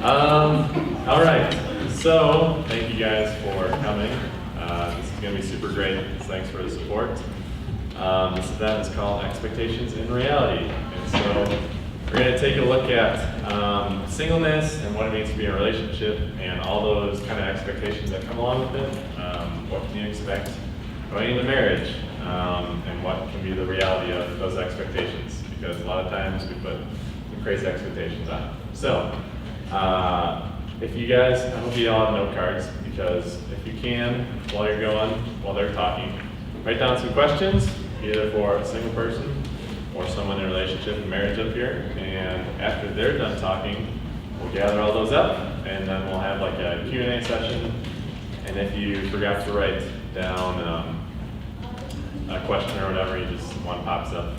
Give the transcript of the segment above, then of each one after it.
All right. So, thank you guys for coming. This is going to be super great. Thanks for the support. This event is called Expectations in Reality. And so, we're going to take a look at singleness and what it means to be in a relationship and all those kind of expectations that come along with it. What can you expect going into marriage? And what can be the reality of those expectations? Because a lot of times we put some crazy expectations on it. So, if you guys, I hope you all have note cards, because if you can, while you're going, while they're talking, write down some questions, either for a single person or someone in a relationship and marriage up here. And after they're done talking, we'll gather all those up, and then we'll have like a Q&A session. And if you forgot to write down a question or whatever, one pops up,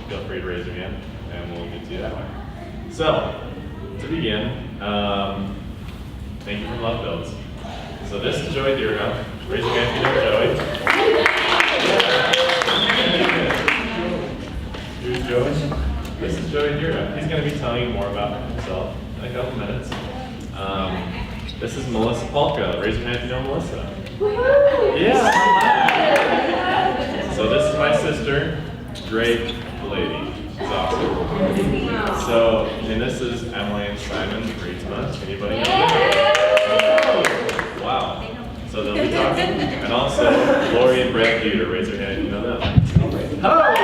feel free to raise your hand, and we'll get to you that way. So, to begin, thank you from Love Builds. So this is Joey Deerga. Raise your hand if you know Joey. Here's Joey. This is Joey Deerga. He's going to be telling you more about himself in a couple minutes. This is Melissa Polka. Raise your hand if you know Melissa. Yeah. So this is my sister, great lady. She's awesome. So, and this is Emily and Simon Friedman. Anybody know them? Wow. So they'll be talking. And also, Lori and Brad Peter. Raise your hand if you know them. Oh!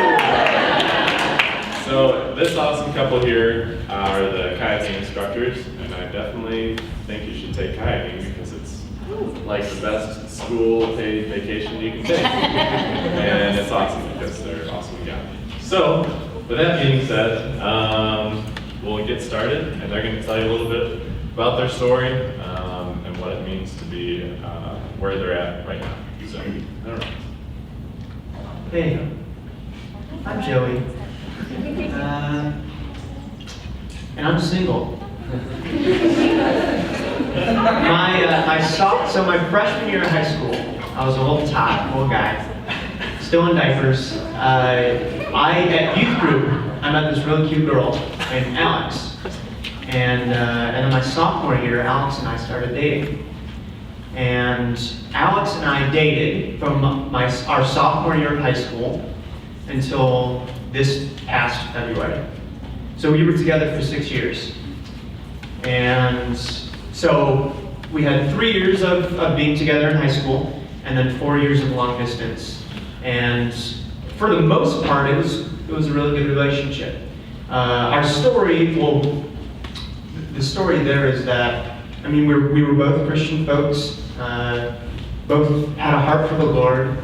So this awesome couple here are the kayaking instructors, and I definitely think you should take kayaking because it's like the best school paid vacation you can take. And it's awesome because they're awesome guys. So, with that being said, we'll get started, and they're going to tell you a little bit about their story and what it means to be where they're at right now. So, all right. Hey, I'm Joey, and I'm single. My freshman year of high school, I was a little guy, still in diapers. At youth group, I met this really cute girl named Alex. And then my sophomore year, Alex and I started dating. And Alex and I dated from our sophomore year of high school until this past February. So we were together for 6 years. And so we had 3 years of being together in high school, and then 4 years of long distance. And for the most part, it was a really good relationship. Our story, the story there is that, we were both Christian folks, both had a heart for the Lord.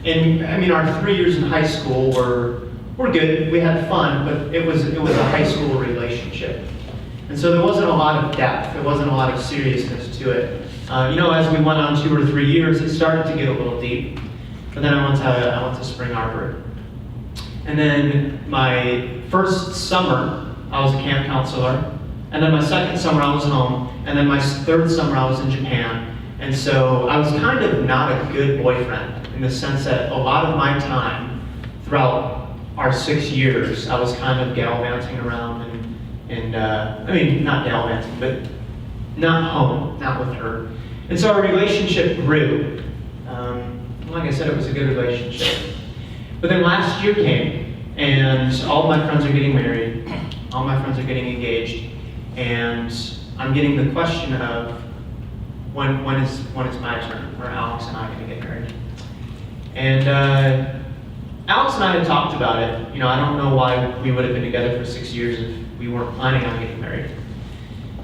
And our 3 years in high school were good. We had fun, but it was a high school relationship. And so there wasn't a lot of depth. There wasn't a lot of seriousness to it. As we went on 2 or 3 years, it started to get a little deep. But then I went to Spring Arbor. And then my first summer, I was a camp counselor. And then my second summer, I was home. And then my third summer, I was in Japan. And so I was kind of not a good boyfriend in the sense that a lot of my time throughout our 6 years, I was kind of gallivanting around not gallivanting, but not home, not with her. And so our relationship grew. Like I said, it was a good relationship. But then last year came, and all of my friends are getting married. All my friends are getting engaged. And I'm getting the question of, when is my turn? When are Alex and I going to get married? And Alex and I had talked about it. I don't know why we would have been together for 6 years if we weren't planning on getting married.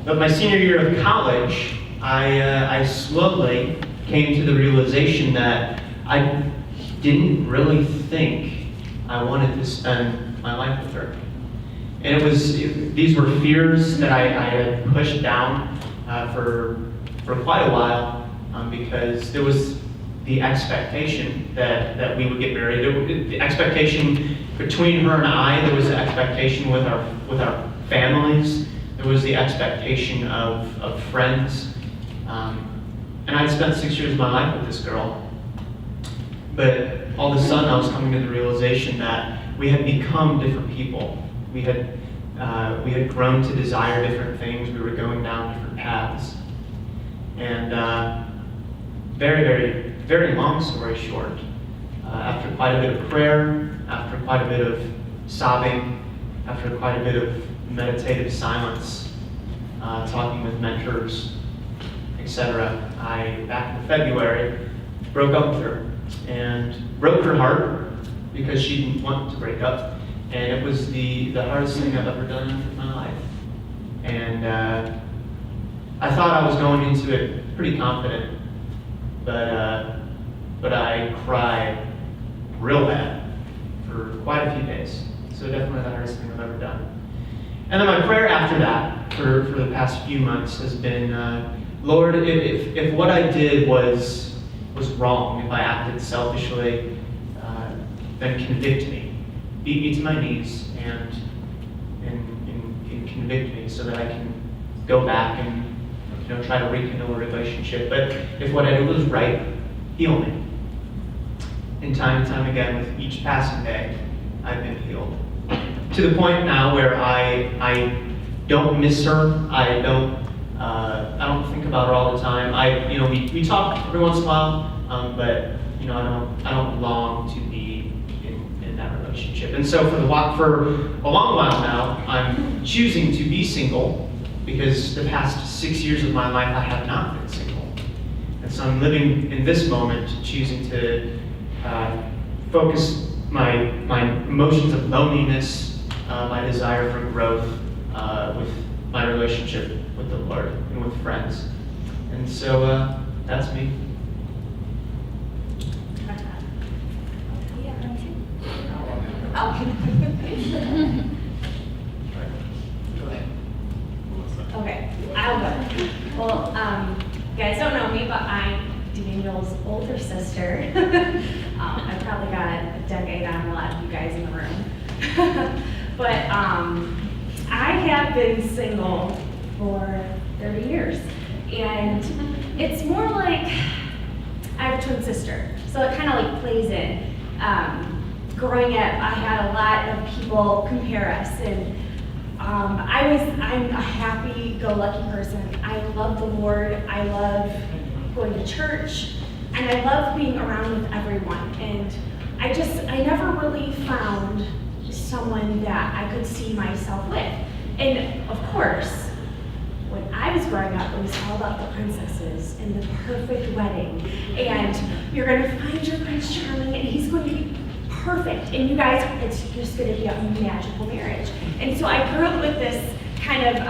But my senior year of college, I slowly came to the realization that I didn't really think I wanted to spend my life with her. And these were fears that I had pushed down for quite a while because there was the expectation that we would get married. The expectation between her and I, there was the expectation with our families. There was the expectation of friends. And I'd spent 6 years of my life with this girl. But all of a sudden I was coming to the realization that we had become different people. We had We had grown to desire different things. We were going down different paths. And very, very, very long story short, after quite a bit of prayer, after quite a bit of sobbing, after quite a bit of meditative silence, talking with mentors, etc., I, back in February, broke up with her and broke her heart because she didn't want to break up. And it was the hardest thing I've ever done in my life. And I thought I was going into it pretty confident, but I cried real bad for quite a few days. So definitely the hardest thing I've ever done. And then my prayer after that, for the past few months, has been, Lord, if what I did was wrong, if I acted selfishly, then convict me. Beat me to my knees and convict me so that I can go back and try to rekindle a relationship. But if what I did was right, heal me. And time again, with each passing day, I've been healed. To the point now where I don't miss her. I don't think about her all the time. We talk every once in a while, but I don't long to be in that relationship. And so for a long while now, I'm choosing to be single because the past 6 years of my life I have not been single. And so I'm living in this moment, choosing to focus my emotions of loneliness, my desire for growth with my relationship with the Lord and with friends. And so that's me. Okay, I'll go. Well, you guys don't know me, but I'm Daniel's older sister. I've probably got a decade on a lot of you guys in the room. But I have been single for 30 years. And it's more like I have a twin sister, so it kind of like plays in. Growing up, I had a lot of people compare us, and I'm a happy-go-lucky person. I love the Lord, I love going to church, and I love being around with everyone. And I never really found someone that I could see myself with. And of course, when I was growing up, it was all about the princesses and the perfect wedding. And you're going to find your Prince Charming, and he's going to be perfect. And you guys, it's just going to be a magical marriage. And so I grew up with this kind of,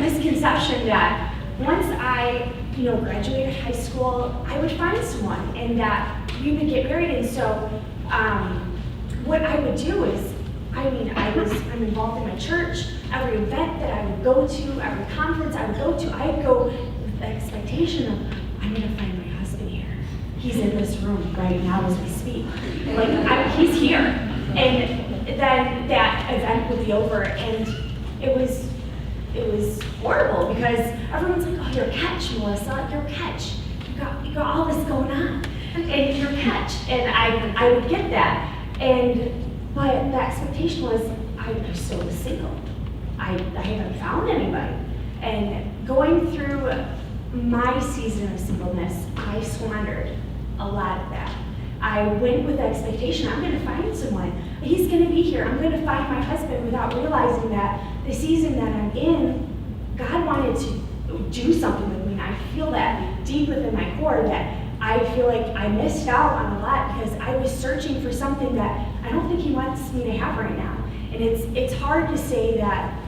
misconception that once I, graduated high school, I would find someone and that we would get married. And so what I would do is, I'm involved in my church. Every event that I would go to, every conference I would go to, I'd go with the expectation of, I'm going to find my husband here. He's in this room right now as we speak. He's here. And then that event would be over, and it was horrible because everyone's like, oh, you're a catch, Melissa, you're a catch. You got all this going on, and you're a catch. And I would get that. But the expectation was, I still was single. I haven't found anybody. And going through my season of singleness, I squandered a lot of that. I went with the expectation, I'm gonna find someone. He's gonna be here, I'm gonna find my husband, without realizing that the season that I'm in, God wanted to do something with me. And I feel that deep within my core that I feel like I missed out on a lot because I was searching for something that I don't think he wants me to have right now. And it's hard to say that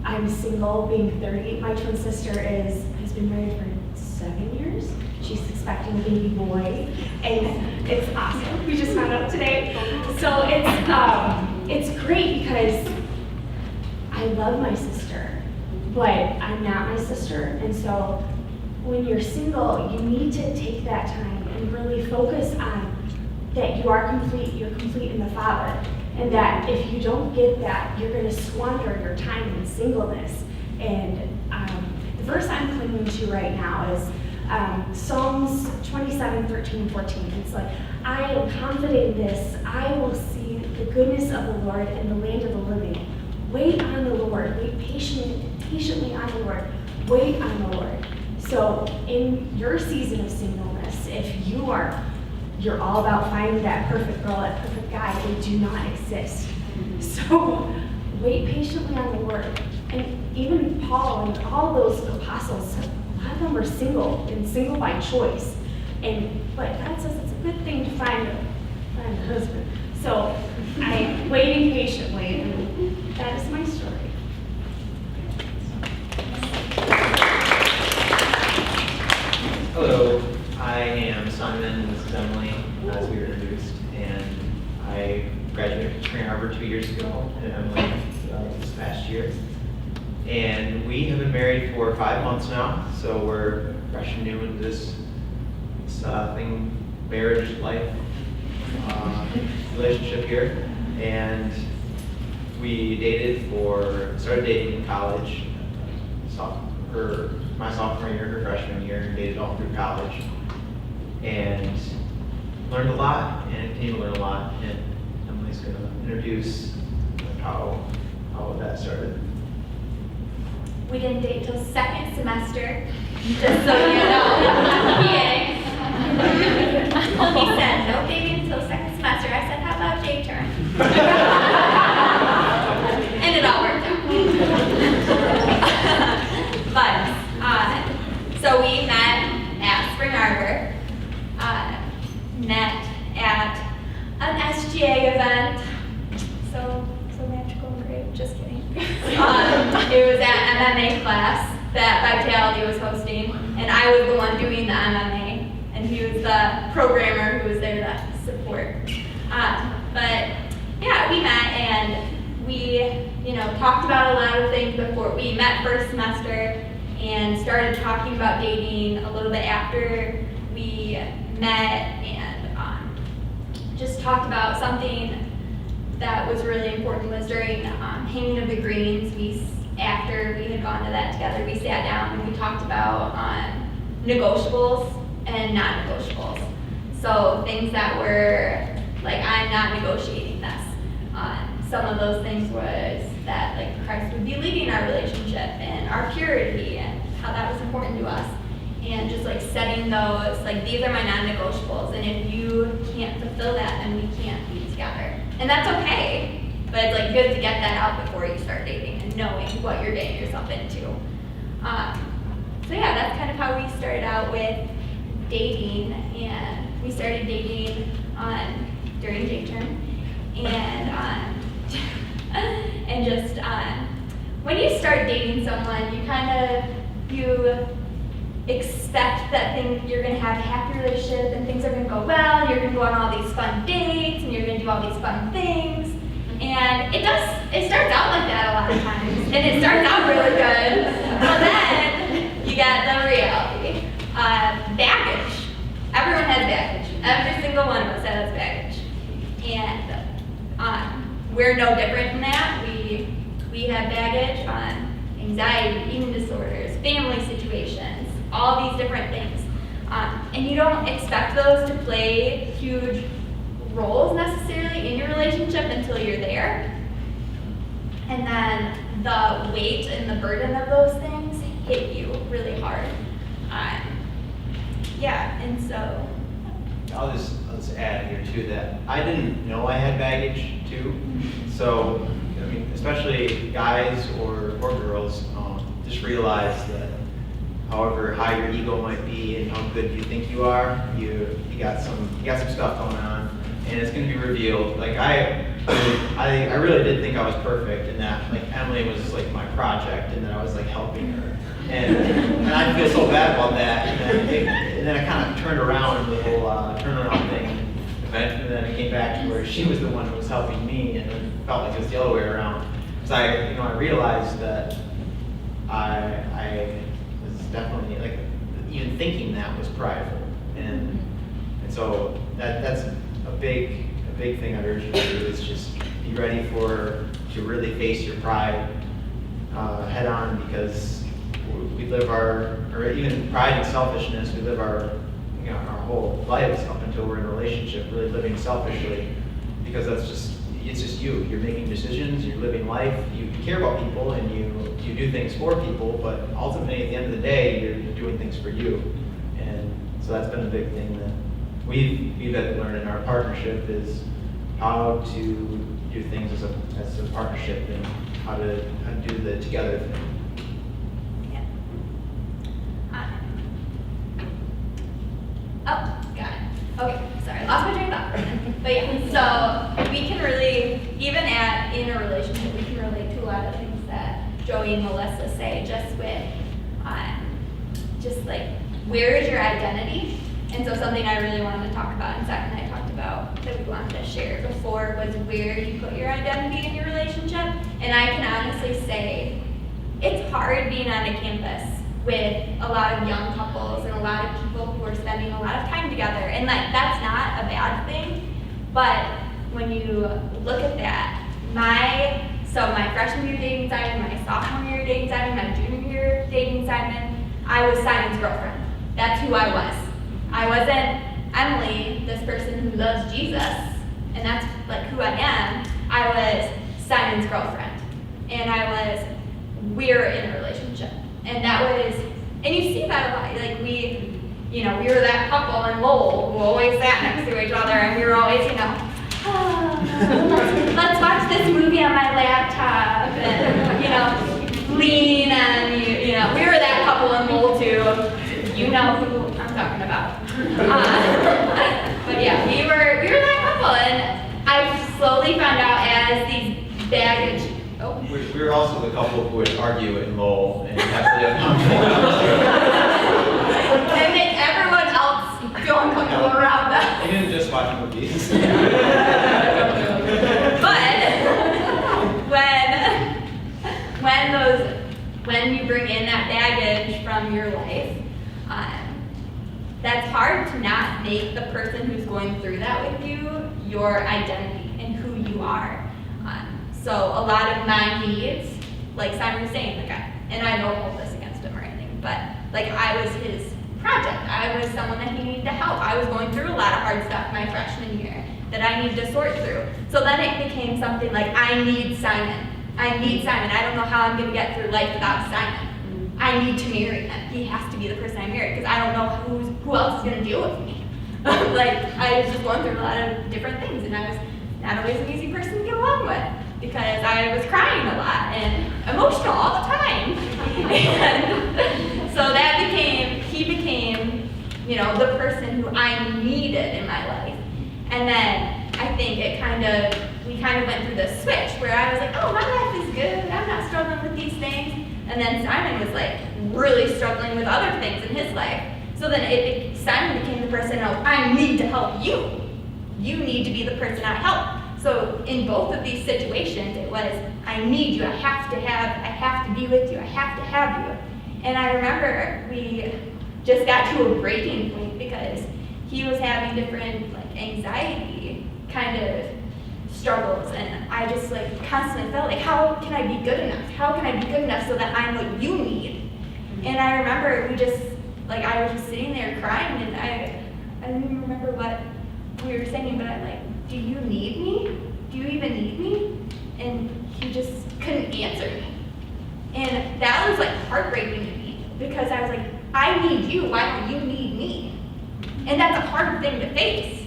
I'm single, being 30. My twin sister has been married for 7 years. She's expecting a baby boy, and it's awesome. We just found out today. So it's great because I love my sister, but I'm not my sister. And so when you're single, you need to take that time and really focus on that you are complete, you're complete in the Father. And that if you don't get that, you're going to squander your time in singleness. And the verse I'm clinging to right now is Psalms 27, 13, 14. It's like, I am confident in this. I will see the goodness of the Lord in the land of the living. wait on the Lord. So in your season of singleness, if you're all about finding that perfect girl, that perfect guy, they do not exist. So wait patiently on the Lord. And even Paul and all those apostles, a lot of them were single and single by choice. But God says it's a good thing to find a husband. So I'm waiting patiently, and that is my story. Hello, I am Simon. This is Emily, as we were introduced, and I graduated from Spring Arbor 2 years ago, and Emily this past year. And we have been married for 5 months now, so we're fresh and new into this marriage life relationship here. And we started dating in college, my sophomore year, her freshman year, and dated all through college. And learned a lot, and continue to learn a lot. And Emily's going to introduce how that started. We didn't date till second semester, just so you know. Yay. He said, no dating until second semester. I said, how about J term? And it all worked out. So we met at Spring Arbor, met at an SGA event. So magical and great, just kidding. It was at MMA class that Vitality was hosting, and I was the one doing the MMA, and he was the programmer who was there to support. But yeah, we met and we, talked about a lot of things before we met first semester, and started talking about dating a little bit after we met, and just talked about something that was really important was during hanging of the greens. After we had gone to that together, we sat down and we talked about negotiables and non-negotiables. So things that were like, I'm not negotiating this. Some of those things was that like Christ would be leading our relationship and our purity and how that was important to us. And just like setting those, like these are my non-negotiables, and if you can't fulfill that, then we can't be together. And that's okay, but it's like good to get that out before you start dating and knowing what you're getting yourself into. So yeah, that's kind of how we started out with dating, and we started dating during J term, and just when you start dating someone, you expect that you're going to have a happy relationship and things are going to go well, and you're going to go on all these fun dates and you're going to do all these fun things. And it starts out like that a lot of times, and it starts out really good. But then you got the reality. Baggage. Everyone has baggage. Every single one of us has baggage. And we're no different in that. We have baggage on anxiety, eating disorders, family situations, all these different things. And you don't expect those to play huge roles necessarily in your relationship until you're there. And then the weight and the burden of those things hit you really hard. And so. I'll just add here too that I didn't know I had baggage too. So, especially guys or girls, just realize that however high your ego might be and how good you think you are, you got some stuff going on, and it's going to be revealed. Like I really did think I was perfect, and that like Emily was like my project, and that I was like helping her, and I feel so bad about that. And then I kind of turned around the whole turnaround thing, and then it came back to where she was the one who was helping me, and it felt like it was the other way around. Because I realized that I was definitely like even thinking that was prideful, and so that's a big thing I urge you to do is just be ready to really face your pride head on, because we live or even pride and selfishness, we live our whole lives up until we're in a relationship really living selfishly, because that's just it's just you. You're making decisions, you're living life, you care about people, and you do things for people, but ultimately, at the end of the day, you're doing things for you. And so that's been a big thing that we've had to learn in our partnership is how to do things as a partnership and how to do the together thing. Yeah. Oh, got it. Okay, sorry, lost my train of thought. But yeah, so we can really, even in a relationship, we can relate to a lot of things that Joey and Melissa say, just with, just like, where is your identity? And so something I really wanted to talk about, and Zach and I talked about, that we wanted to share before, was where you put your identity in your relationship. And I can honestly say, it's hard being on a campus with a lot of young couples and a lot of people who are spending a lot of time together. And like, that's not a bad thing, but when you look at that, my freshman year dating Simon, my sophomore year dating Simon, my junior year dating Simon, I was Simon's girlfriend. That's who I was. I wasn't Emily, this person who loves Jesus, and that's like who I am. I was Simon's girlfriend, and we're in a relationship. And that was, and you see that a lot, like we were that couple in Lowell who always sat next to each other, and we were always, let's watch this movie on my laptop, and, lean, and, we were that couple in Lowell too. You know who I'm talking about. But yeah, we were that couple, and I slowly found out as these baggage. Oh. We were also the couple who would argue in Lowell and have to uncomfortable. And make everyone else feel uncomfortable around us. You didn't just watch movies. But when you bring in that baggage from your life, that's hard to not make the person who's going through that with you your identity and who you are. So a lot of my needs, like Simon was saying, and I don't hold this against him or anything, but I was his project. I was someone that he needed to help. I was going through a lot of hard stuff my freshman year that I needed to sort through. So then it became something like, I need Simon. I need Simon. I don't know how I'm going to get through life without Simon. I need to marry him. He has to be the person I marry because I don't know who else is going to deal with me. I was just going through a lot of different things, and I was not always an easy person to get along with because I was crying a lot and emotional all the time. And so he became, the person who I needed in my life. And then I think we kind of went through this switch where I was like, oh, my life is good. I'm not struggling with these things. And then Simon was really struggling with other things in his life. So then Simon became the person, I need to help you. You need to be the person I help. So in both of these situations, it was, I need you, I have to be with you, I have to have you. And I remember we just got to a breaking point because he was having different anxiety kind of struggles, and I just constantly felt how can I be good enough? How can I be good enough so that I'm what you need? And I remember I was just sitting there crying, and I don't even remember what we were saying, but I'm do you need me? Do you even need me? And he just couldn't answer me. And that was heartbreaking to me because I was I need you, why don't you need me? And that's a hard thing to face.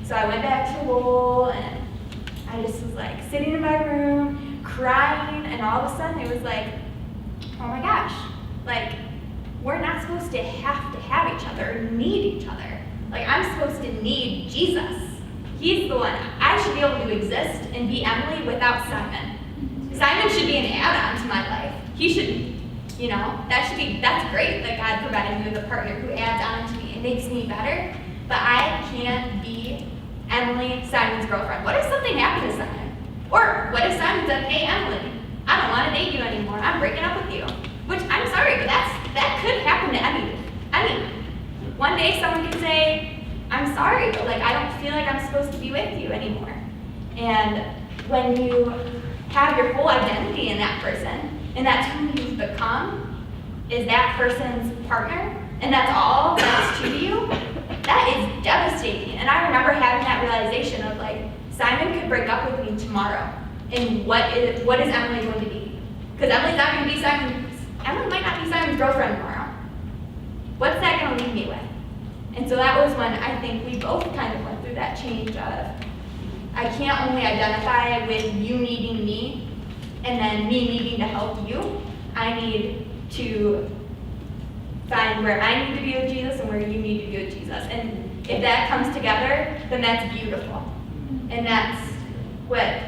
So I went back to Lowell, and I just was sitting in my room, crying, and all of a sudden it was oh my gosh, we're not supposed to have each other, or need each other. I'm supposed to need Jesus. He's the one. I should be able to exist and be Emily without Simon. Simon should be an add-on to my life. He should, that's great that God provided me with a partner who adds on to me and makes me better, but I can't be Emily, Simon's girlfriend. What if something happened to Simon? Or what if Simon said, hey Emily, I don't want to date you anymore, I'm breaking up with you. Which, I'm sorry, but that could happen to anyone. One day someone could say, I'm sorry, but I don't feel like I'm supposed to be with you anymore. And when you have your whole identity in that person, and that's who you've become, is that person's partner, and that's all that's to you, that is devastating. And I remember having that realization of Simon could break up with me tomorrow. And what is Emily going to be? Because Emily's not going to be Emily might not be Simon's girlfriend tomorrow. What's that going to leave me with? And so that was when I think we both kind of went through that change of, I can't only identify with you needing me and then me needing to help you. I need to find where I need to be with Jesus and where you need to be with Jesus. And if that comes together, then that's beautiful. And that's what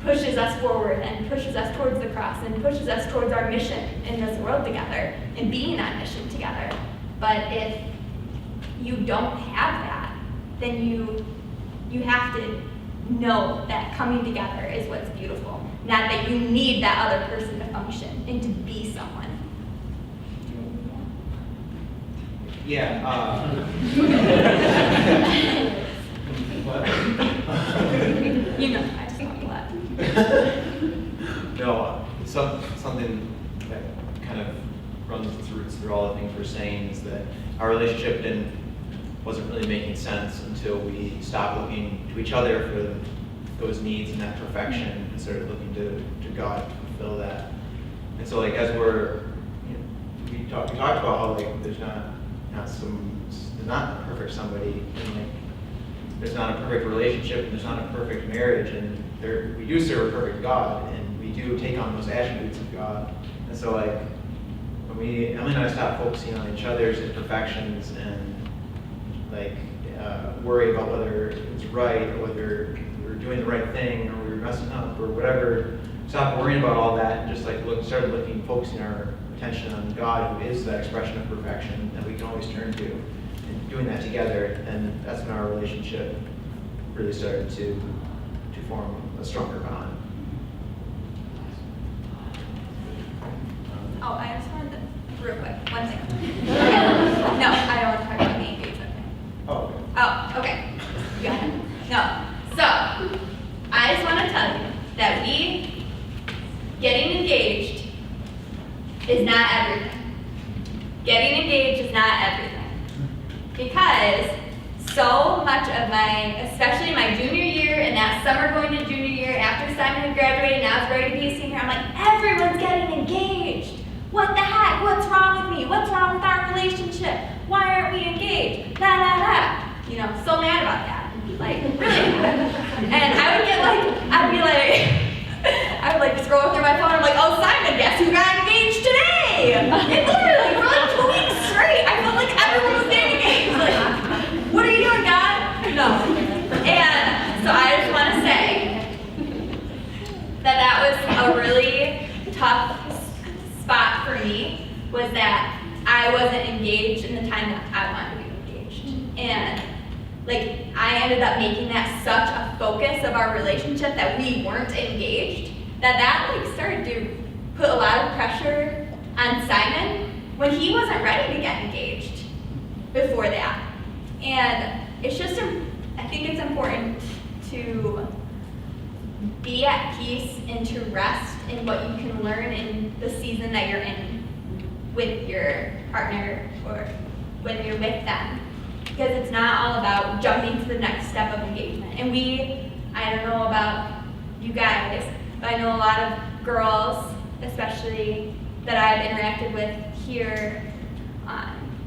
pushes us forward and pushes us towards the cross and pushes us towards our mission in this world together and being on mission together. But if you don't have that, then you have to know that coming together is what's beautiful. Not that you need that other person to function and to be someone. Yeah. What? You know, I just talk a lot. No, something that kind of runs its roots through all the things we're saying is that our relationship wasn't really making sense until we stopped looking to each other for those needs and that perfection and started looking to God to fulfill that. And so, like, as we talked about how, like, there's not a perfect somebody, and like there's not a perfect relationship, and there's not a perfect marriage, and we do serve a perfect God, and we do take on those attributes of God. And so, like, when Emily and I stopped focusing on each other's imperfections and like worry about whether it's right or whether we were doing the right thing or we were messing up or whatever, stopped worrying about all that and just like started focusing our attention on God, who is that expression of perfection that we can always turn to, and doing that together, and that's when our relationship really started to form a stronger bond. Oh, I just wanted to, real quick, one thing. No, I don't want to talk about the engagement thing. Oh, okay. Oh, okay. You got it. No. So, I just want to tell you that getting engaged is not everything. Getting engaged is not everything. Because so much of especially my junior year and that summer going to junior year, after Simon had graduated and I was ready to be a senior, I'm like, everyone's getting engaged. What the heck? What's wrong with me? What's wrong with our relationship? Why aren't we engaged? You know, so mad about that. Like, really. And I would like scroll through my phone. I'm like, oh, Simon, guess who got engaged today? And literally, for like 2 weeks straight, I felt like everyone was getting engaged. Like, what are you doing, God? No. And so I just want to say that was a really tough spot for me, was that I wasn't engaged in the time that I wanted to be engaged. And like, I ended up making that such a focus of our relationship that we weren't engaged, that like started to put a lot of pressure on Simon when he wasn't ready to get engaged before that. And it's just, I think it's important to be at peace and to rest in what you can learn in the season that you're in with your partner or when you're with them. Because it's not all about jumping to the next step of engagement. And I don't know about you guys, but I know a lot of girls, especially that I've interacted with here,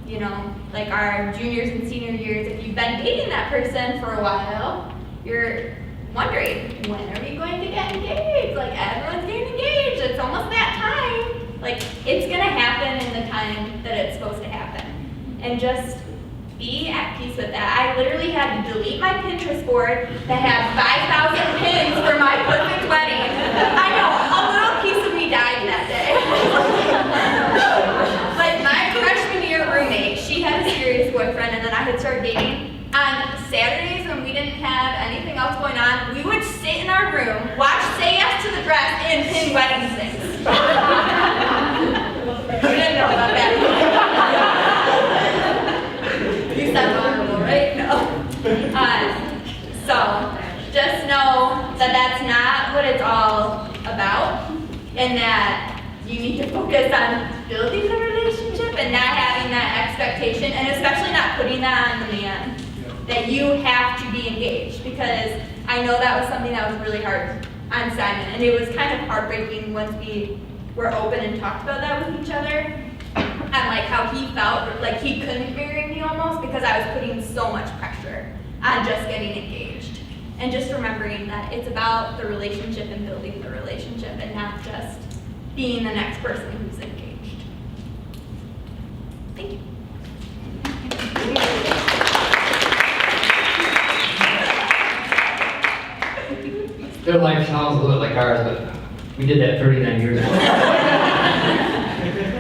you know, like our juniors and senior years, if you've been dating that person for a while, you're wondering, when are we going to get engaged? Like, everyone's getting engaged, it's almost that time. Like, it's gonna happen in the time that it's supposed to happen. And just be at peace with that. I literally had to delete my Pinterest board that had 5,000 pins for my perfect wedding. I know, a little piece of me died that day. Like, my freshman year roommate, she had a serious boyfriend, and then I had started dating. On Saturdays when we didn't have anything else going on, we would sit in our room, watch Say Yes to the Dress, and pin wedding things. You didn't know about that. You sound vulnerable, right? No. So, just know that that's not what it's all about, and that you need to focus on building the relationship and not having that expectation, and especially not putting that on the man, that you have to be engaged. Because I know that was something that was really hard on Simon, and it was kind of heartbreaking once we were open and talked about that with each other, and like how he felt like he couldn't marry me almost because I was putting so much pressure on just getting engaged. And just remembering that it's about the relationship and building the relationship and not just being the next person who's engaged. Thank you. Their life sounds a little like ours, but we did that 39 years ago.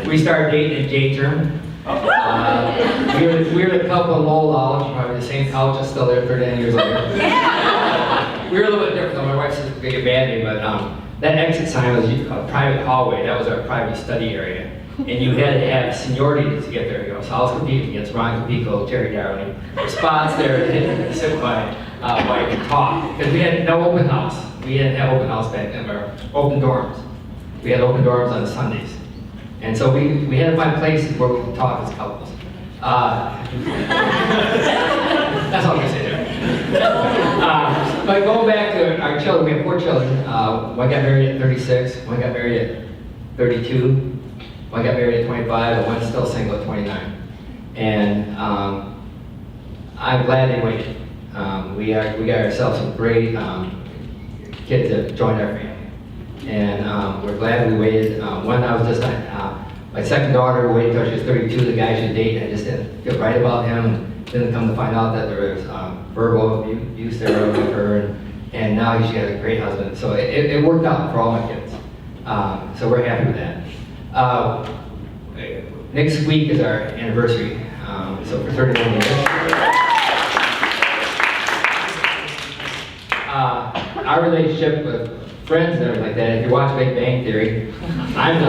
We started dating in J-term. We were the couple in Lowell Lodge, probably the same couch is still there 39 years later. We were a little bit different though. My wife says we get bad name, but that exit sign was a private hallway. That was our private study area. And you had to have seniority to get there. You know, so I was competing against Ron Capico, Terry Darling. Spots there to sit by wife and talk. Because we had no open house. We didn't have open house back then, or open dorms. We had open dorms on Sundays. And so we had to find places where we could talk as couples. That's all I'm gonna say there. But going back to our children, we have 4 children. One got married at 36, one got married at 32, one got married at 25, and one's still single at 29. And I'm glad they waited. We got ourselves some great kids that joined our family. And we're glad we waited. One I was just on, my second daughter waited until she was 32, the guy she dated, I just didn't feel right about him. And didn't come to find out that there was verbal abuse there with her, and now she has a great husband. So it worked out for all my kids. So we're happy with that. Next week is our anniversary, so for 31 years. Our relationship with friends and everything like that, if you watch Big Bang Theory, I'm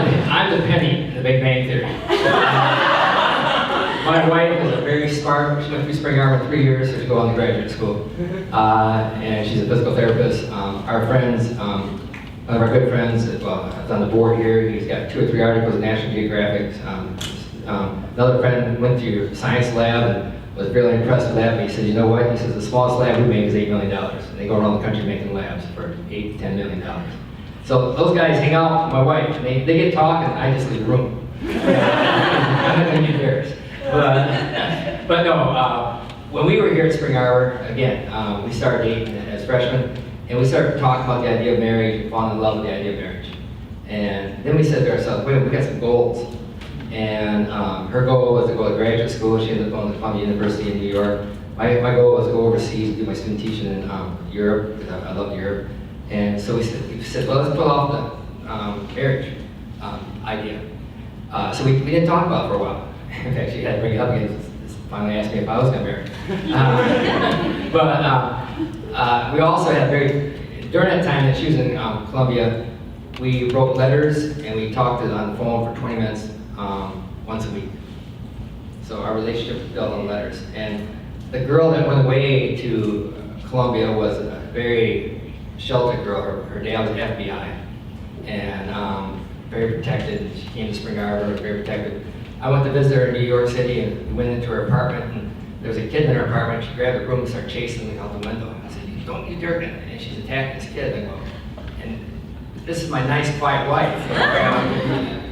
the Penny in the Big Bang Theory. My wife is a very smart, she went through Spring Arbor 3 years to go on to graduate school. And she's a physical therapist. Our friends, one of our good friends, well, is on the board here. He's got 2 or 3 articles in National Geographic. Another friend went to your science lab and was really impressed with that. But he said, you know what? He says, the smallest lab we make is $8 million. And they go around the country making labs for $8 to $10 million. So those guys hang out with my wife. And they get talking, I just leave the room. I'm not going to be embarrassed. But no, when we were here at Spring Arbor, again, we started dating as freshmen, and we started talking about the idea of marriage, falling in love with the idea of marriage. And then we said to ourselves, wait, we got some goals. And her goal was to go to graduate school. She ended up going to Columbia University in New York. My goal was to go overseas, do my student teaching in Europe, because I love Europe. And so we said, well, let's pull off the marriage idea. So we didn't talk about it for a while. In fact, she had to bring it up again. Finally asked me if I was going to marry. We also had during that time that she was in Columbia, we wrote letters and we talked on the phone for 20 minutes once a week. So our relationship was built on letters. And the girl that went away to Columbia was a very sheltered girl. Her dad was FBI and very protected. She came to Spring Arbor, was very protected. I went to visit her in New York City and we went into her apartment and there was a kid in her apartment. She grabbed the broom and started chasing me out the window. I said, don't you dare! And she's attacking this kid. And I go, and this is my nice, quiet wife.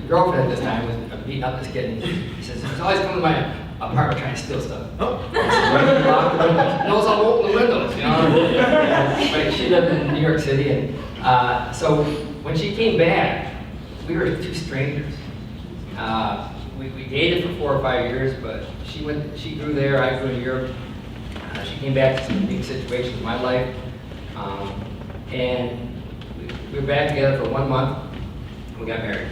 Girlfriend at this time was beating up this kid. And he says, he's always coming to my apartment trying to steal stuff. Oh. I said, why don't you lock the windows? He knows I'll open the windows, you know. But she lived in New York City, and so when she came back, we were 2 strangers. We dated for 4 or 5 years, but she grew there, I grew in Europe. She came back to some big situations in my life. And we were back together for 1 month, and we got married.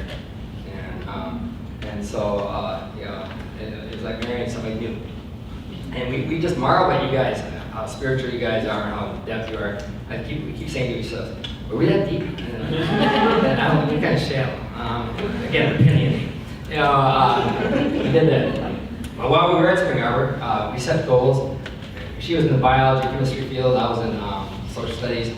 And so, you know, it was like marrying somebody new. And we just marvel at you guys, how spiritual you guys are and how depth you are. We keep saying to each other, were we that deep? And I don't think kind of shallow. Again, opinion. You know, we did that. Well, while we were at Spring Arbor, we set goals. She was in the biology, chemistry field. I was in social studies.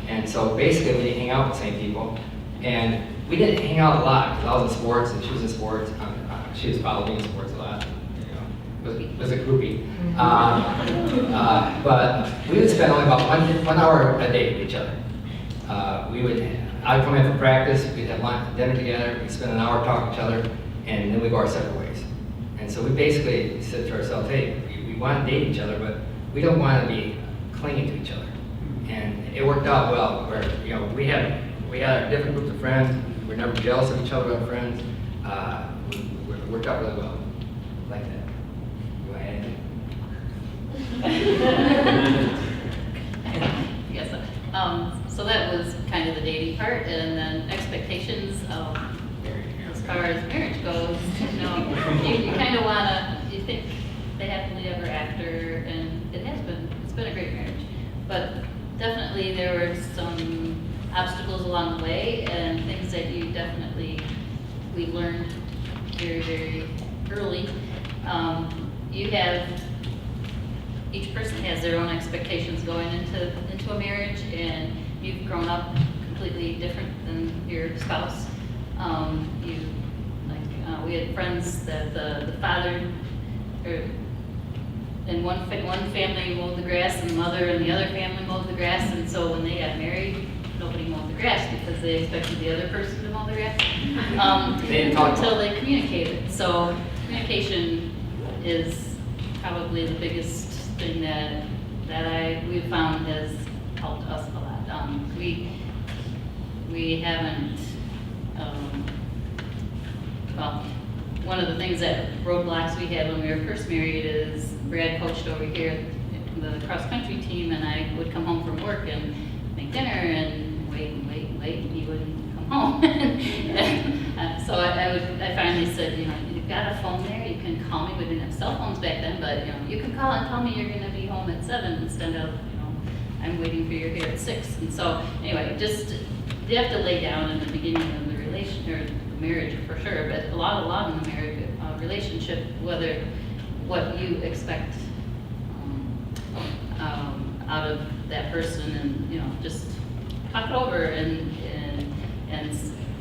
And so basically we didn't hang out with the same people. And we didn't hang out a lot because I was in sports and she was in sports. She was following me in sports a lot. You know. was a groupie. But we would spend only about 1 hour a day with each other. I'd come in for practice, we'd have lunch, dinner together, we'd spend an hour talking to each other, and then we'd go our separate ways. And so we basically said to ourselves, hey, we want to date each other, but we don't want to be clinging to each other. And it worked out well, where we had our different groups of friends, we were never jealous of each other, our friends. It worked out really well, like that. You want to add anything? Yes. So that was kind of the dating part, and then expectations. As far as marriage goes, you kind of wanna, you think they happily ever after, and it's been a great marriage. But definitely there were some obstacles along the way, and things that we learned very, very early. Each person has their own expectations going into a marriage, and you've grown up completely different than your spouse. We had friends that the father, and one family mowed the grass, and the mother and the other family mowed the grass, and so when they got married, nobody mowed the grass because they expected the other person to mow the grass. They didn't talk until about it. they communicated. So communication is probably the biggest thing that we've found has helped us a lot. We haven't, well, one of the things roadblocks we had when we were first married is Brad coached over here the cross-country team, and I would come home from work and make dinner and wait, and he wouldn't come home. So I finally said, you've got a phone there, you can call me. We didn't have cell phones back then, but you can call and tell me you're gonna be home at 7 instead of, I'm waiting for you here at 6. And so anyway, just, you have to lay down in the beginning of the relation, or the marriage for sure, but a lot in the marriage relationship, whether what you expect out of that person, and just talk it over, and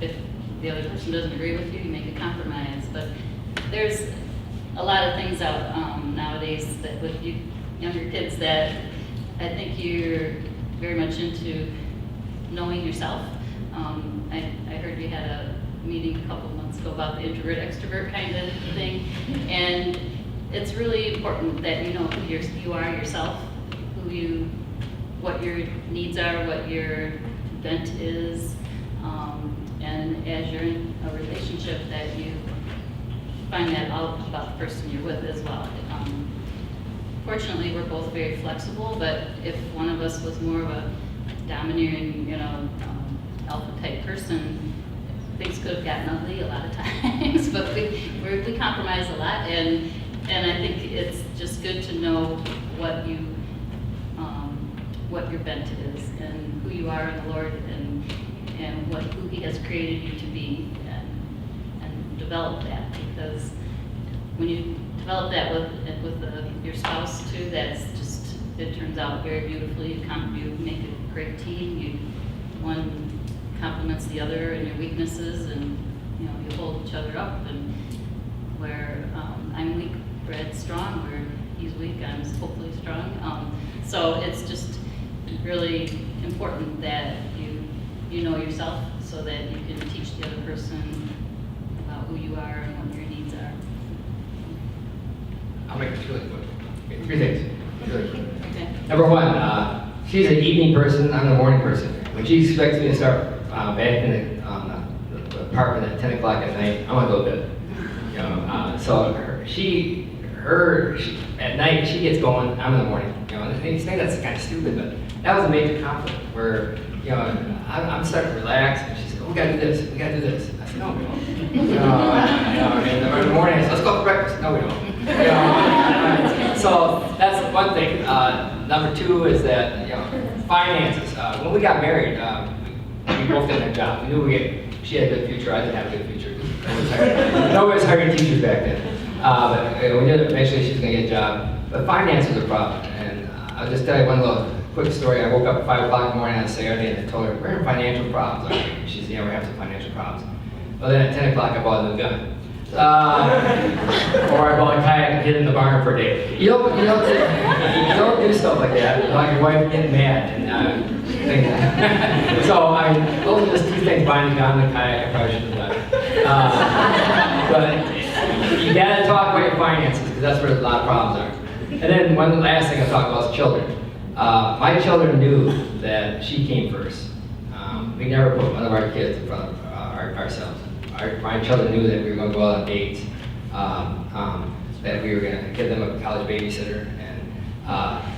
if the other person doesn't agree with you, you make a compromise. But there's a lot of things out nowadays that with you younger kids that I think you're very much into knowing yourself. I heard you had a meeting a couple months ago about the introvert extrovert kind of thing, and it's really important that you know who you are yourself, what your needs are, what your bent is, and as you're in a relationship that you find that out about the person you're with as well. Fortunately, we're both very flexible, but if one of us was more of a domineering, alpha type person, things could have gotten ugly a lot of times. But we compromise a lot, and I think it's just good to know what your bent is, and who you are in the Lord, and who He has created you to be, and develop that, because when you develop that with your spouse too, it turns out very beautifully. You make a great team. One complements the other in your weaknesses, and you hold each other up. And where I'm weak, Brad's strong. Where he's weak, I'm hopefully strong. So it's just really important that you know yourself, so that you can teach the other person about who you are and what your needs are. I'll make this really quick. Okay, 3 things. Really quick. Okay. Number 1, she's an evening person, I'm a morning person. When she expects me to start back in the apartment at 10 o'clock at night, I want to go to bed. So at night she gets going, I'm in the morning. And I think that's kind of stupid, but that was a major conflict where I'm starting to relax, and she said, "Oh, we gotta do this, we gotta do this." I said, "No, we don't." And in the morning, I said, "Let's go for breakfast." No, we don't. So that's one thing. Number 2 is that finances. When we got married, we both didn't have jobs. We knew she had a good future. I didn't have a good future. Nobody was hiring teachers back then. But we knew that eventually she was going to get a job. But finances was a problem. And I'll just tell you one little quick story. I woke up at 5 o'clock in the morning on Saturday, and I told her, "We're in financial problems." She said, "Yeah, we're having some financial problems." Well, then at 10 o'clock, I bought a new gun. Or I go on kayak and hid in the barn for a day. You don't do stuff like that without your wife getting mad and things. So I mean, those are just two things binding down the kayak I probably shouldn't have done. But you gotta talk about your finances because that's where a lot of problems are. And then one last thing I'll talk about is children. My children knew that she came first. We never put one of our kids in front of ourselves. My children knew that we were going to go out on dates, that we were going to give them a college babysitter, and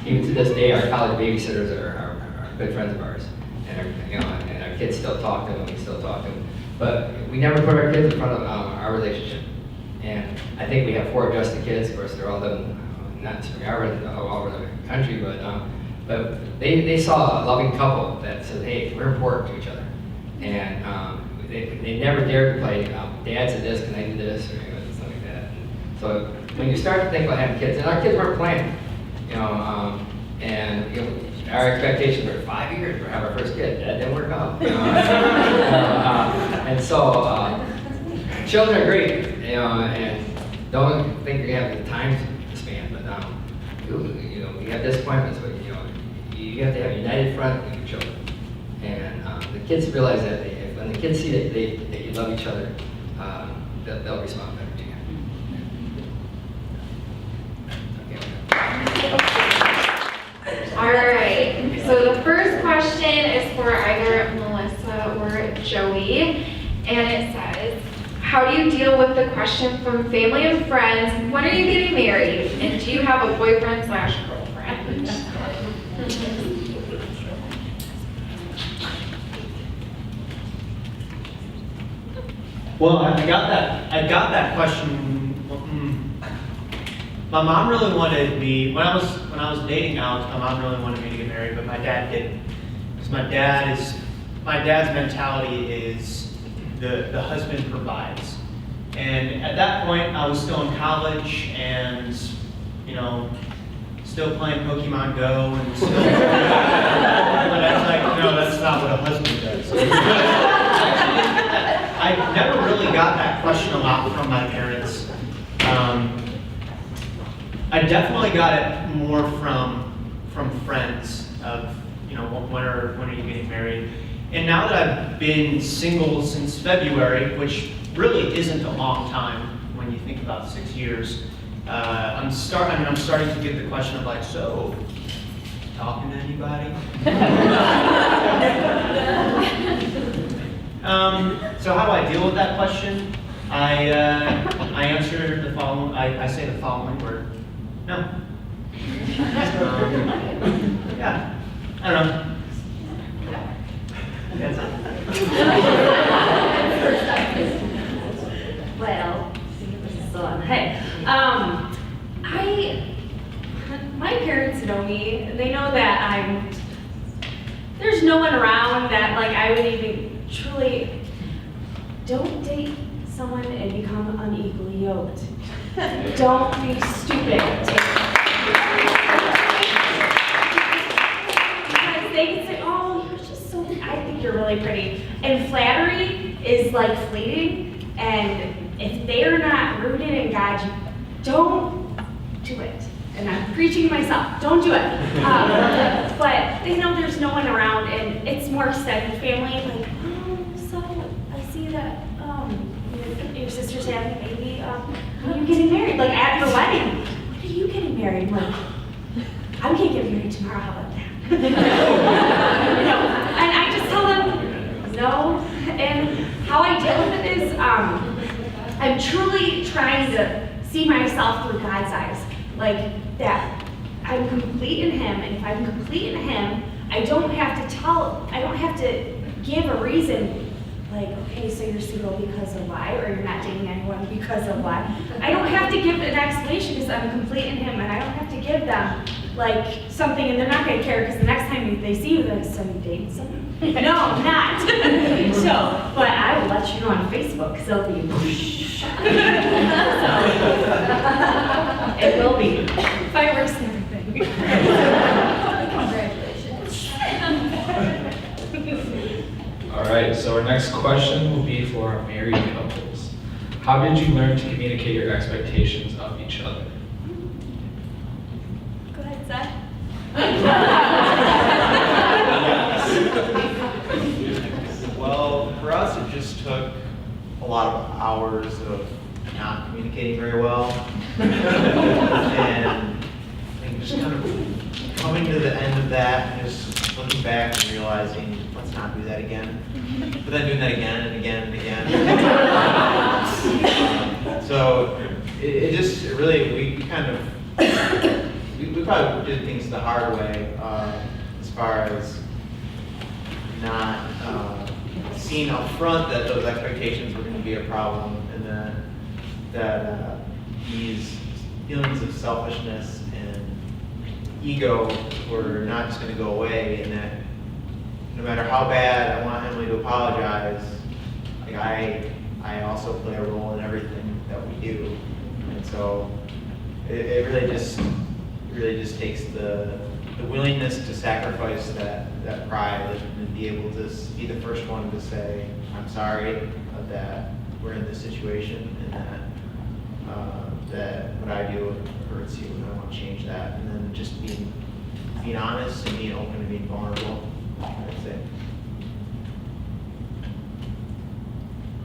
even to this day, our college babysitters are good friends of ours, and our kids still talk to them, we still talk to them. But we never put our kids in front of our relationship. And I think we have 4 adjusted kids. Of course, they're all living not in Spring Arbor, all over the country, but they saw a loving couple that said, hey, we're important to each other. And they never dared to play, Dad said this, can I do this, or something like that. So when you start to think about having kids, and our kids weren't planning, and our expectations were 5 years to have our first kid. That didn't work out. And so children are great, and don't think you have the time span, but you have disappointments, but you have to have a united front with your children. And the kids realize that when the kids see that you love each other, they'll respond better to you. All right, so the first question is for either Melissa or Joey, and it says, how do you deal with the question from family and friends, when are you getting married, and do you have a boyfriend/girlfriend? Well, I got that question. My mom really wanted me, when I was dating Alex, my mom really wanted me to get married, but my dad didn't. Because my dad's mentality is the husband provides. And at that point, I was still in college and, still playing Pokemon Go and still, but I was like, no, that's not what a husband does. I never really got that question a lot from my parents. I definitely got it more from friends of, when are you getting married? And now that I've been single since February, which really isn't a long time when you think about 6 years, I'm starting to get the question of like, so, talking to anybody? So how do I deal with that question? I answer the following. I say the following word: no. Yeah, I don't know. That's it. Well, this is still on. Hey, my parents know me, and they know that there's no one around that I would even truly. Don't date someone and become unequally yoked. Don't be stupid. Because they can say, oh, you're just so, I think you're really pretty. And flattery is fleeting, and if they're not rooted in God, don't do it. And I'm preaching to myself, don't do it. But they know there's no one around, and it's more extended family, I see that your sister's having a baby. When are you getting married? At her wedding. When are you getting married? I'm gonna get married tomorrow. How about that? And I just tell them no. And how I deal with it is, I'm truly trying to see myself through God's eyes, that. I'm complete in Him, and if I'm complete in Him, I don't have to give a reason. Okay, so you're single because of why, or you're not dating anyone because of why. I don't have to give an explanation because I'm complete in Him, and I don't have to give them something, and they're not going to care because the next time they see you, they're like, so you dating someone? No, I'm not. But I will let you know on Facebook because it'll be it will be fireworks and everything. All right, so our next question will be for our married couples. How did you learn to communicate your expectations of each other? Go ahead, Seth. Well, for us, it just took a lot of hours of not communicating very well. And I think just kind of coming to the end of that, and just looking back and realizing, let's not do that again. But then doing that again and again and again. So it just it really, we kind of, we probably did things the hard way as far as not seeing up front that those expectations were going to be a problem, and that these feelings of selfishness and ego were not just going to go away, and that no matter how bad I want Emily to apologize, like I also play a role in everything that we do, and so it really just takes the willingness to sacrifice that pride and be able to be the first one to say, I'm sorry that we're in this situation, and that what I do hurts you, and I want to change that. And then just being honest and being open and being vulnerable, I'd say.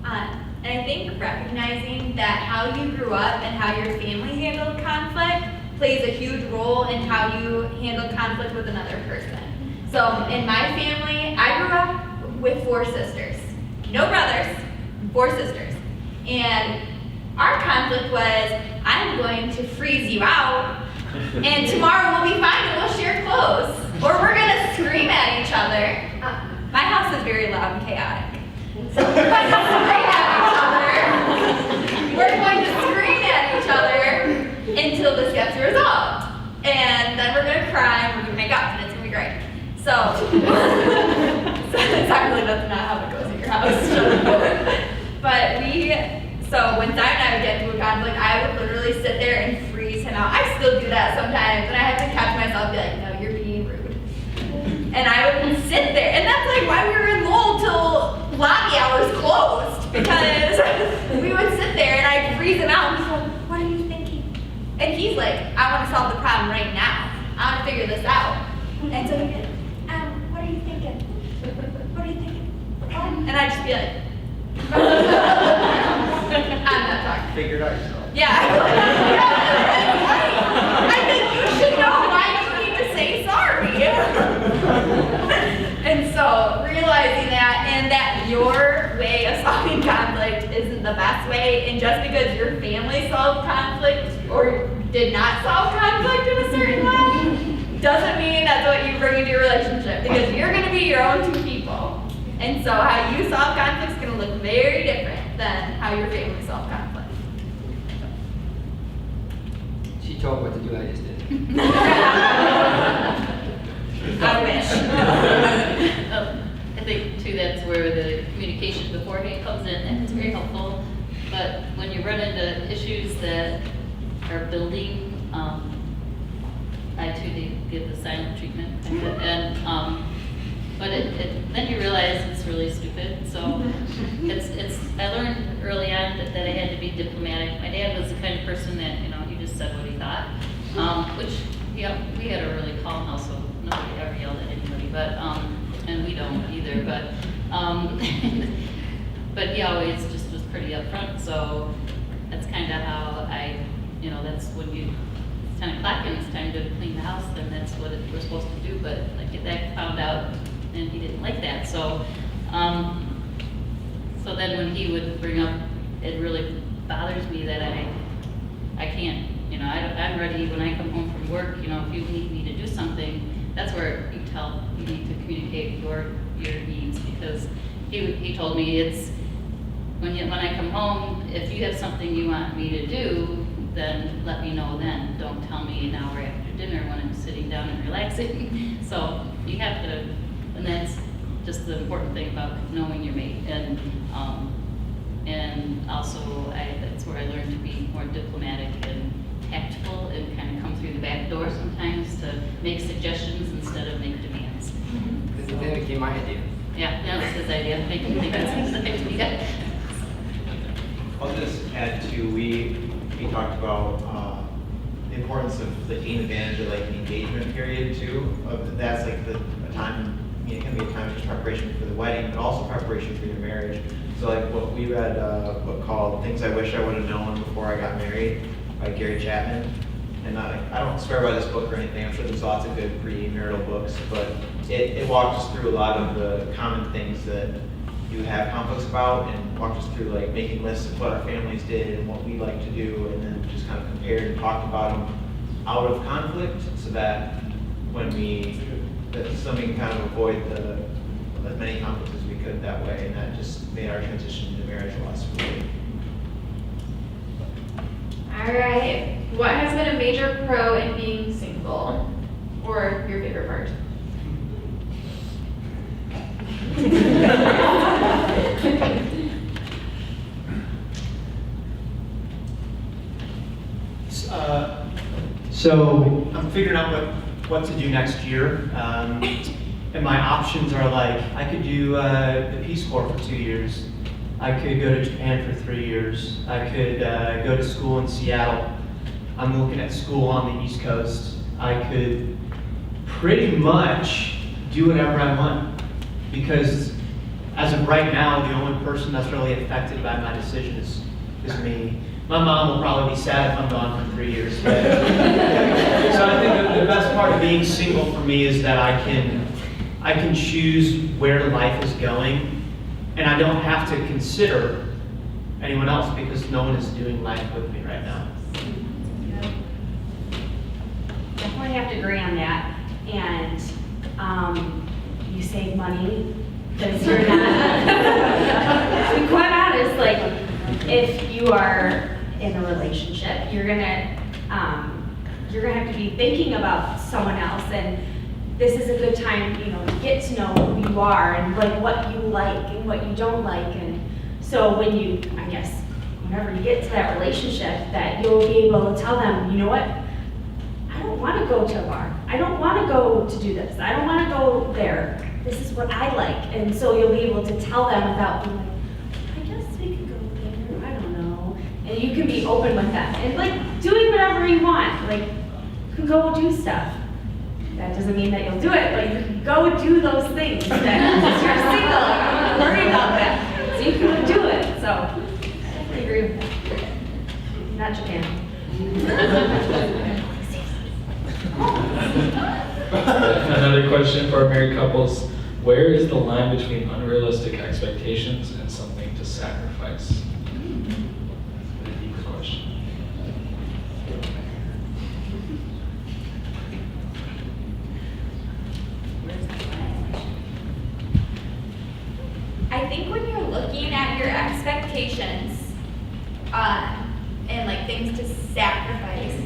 And I think recognizing that how you grew up and how your family handled conflict plays a huge role in how you handle conflict with another person. So in my family, I grew up with 4 sisters. No brothers, 4 sisters. And our conflict was, I'm going to freeze you out, and tomorrow we'll be fine and we'll share clothes. Or we're gonna scream at each other. My house is very loud and chaotic. So we're going to scream at each other. We're going to scream at each other until this gets resolved. And then we're gonna cry and we're gonna make up and it's gonna be great. So exactly that's not how it goes at your house. But so when Zion and I would get into a conflict, I would literally sit there and freeze him out. I still do that sometimes, and I have to catch myself and be like, no, you're being rude. And I would sit there, and that's like why we were in Lowell till lobby hours closed, because we would sit there and I'd freeze him out and he's like, what are you thinking? And he's like, I want to solve the problem right now. I want to figure this out. And so he'd be like, what are you thinking? What are you thinking? And I'd just be like, I'm not talking. Figure it out yourself. Yeah. I think you should know why you need to say sorry. And so realizing that, and that your way of solving conflict isn't the best way, and just because your family solved conflict or did not solve conflict in a certain way, doesn't mean that's what you bring into your relationship, because you're going to be your own 2 people. And so how you solve conflict is going to look very different than how your family solved conflict. She told me what to do, I just did. I wish. I think too, that's where the communication beforehand comes in, and it's very helpful. But when you run into issues that are building, I too give the silent treatment, and but then you realize it's really stupid. So I learned early on that I had to be diplomatic. My dad was the kind of person that, he just said what he thought, which, we had a really calm household. Nobody ever yelled at anybody, but, and we don't either, but he always just was pretty upfront. So that's kind of how that's when it's 10 o'clock and it's time to clean the house, then that's what we're supposed to do. But like that found out, and he didn't like that. So, so then when he would bring up, it really bothers me that I can't, I'm ready when I come home from work, if you need me to do something, that's where you need to communicate your needs, because he told me it's, when I come home, if you have something you want me to do, then let me know then. Don't tell me an hour after dinner when I'm sitting down and relaxing. So you have to, and that's just the important thing about knowing your mate. And also that's where I learned to be more diplomatic and tactful and kind of come through the back door sometimes to make suggestions instead of make demands. That became my idea. Yeah, that was his idea, making things his idea. I'll just add to, we talked about the importance of like taking advantage of like the engagement period too. That's like a time, it can be a time of just preparation for the wedding, but also preparation for your marriage. So like what we read, a book called Things I Wish I Would Have Known Before I Got Married by Gary Chapman. And I don't swear by this book or anything, I'm sure there's lots of good premarital books, but it walks us through a lot of the common things that you have conflicts about, and walked us through like making lists of what our families did and what we like to do, and then just kind of compared and talked about them out of conflict, so that when so we can kind of avoid as many conflicts as we could that way, and that just made our transition to marriage less fluid. All right. What has been a major pro in being single, or your favorite part? So I'm figuring out what to do next year. And my options are like, I could do the Peace Corps for 2 years. I could go to Japan for 3 years. I could go to school in Seattle. I'm looking at school on the East Coast. I could pretty much do whatever I want, because as of right now, the only person that's really affected by my decision is me. My mom will probably be sad if I'm gone for 3 years. But so I think the best part of being single for me is that I can choose where life is going, and I don't have to consider anyone else because no one is doing life with me right now. Definitely have to agree on that. And you save money because you're not. To be quite honest, like if you are in a relationship, you're gonna have to be thinking about someone else, and this is a good time, to get to know who you are and like what you like and what you don't like. And so whenever you get to that relationship, that you'll be able to tell them, you know what? I don't want to go to a bar. I don't want to go to do this. I don't want to go there. This is what I like. And so you'll be able to tell them without being like, I guess we could go there. I don't know. And you can be open with them and like doing whatever you want. Like you can go do stuff. That doesn't mean that you'll do it, but you can go do those things that because you're single, you don't worry about that. So you can go do it. So I definitely agree with that. Not Japan. Another question for our married couples. Where is the line between unrealistic expectations and something to sacrifice? A deeper question. I think when you're looking at your expectations, and like things to sacrifice,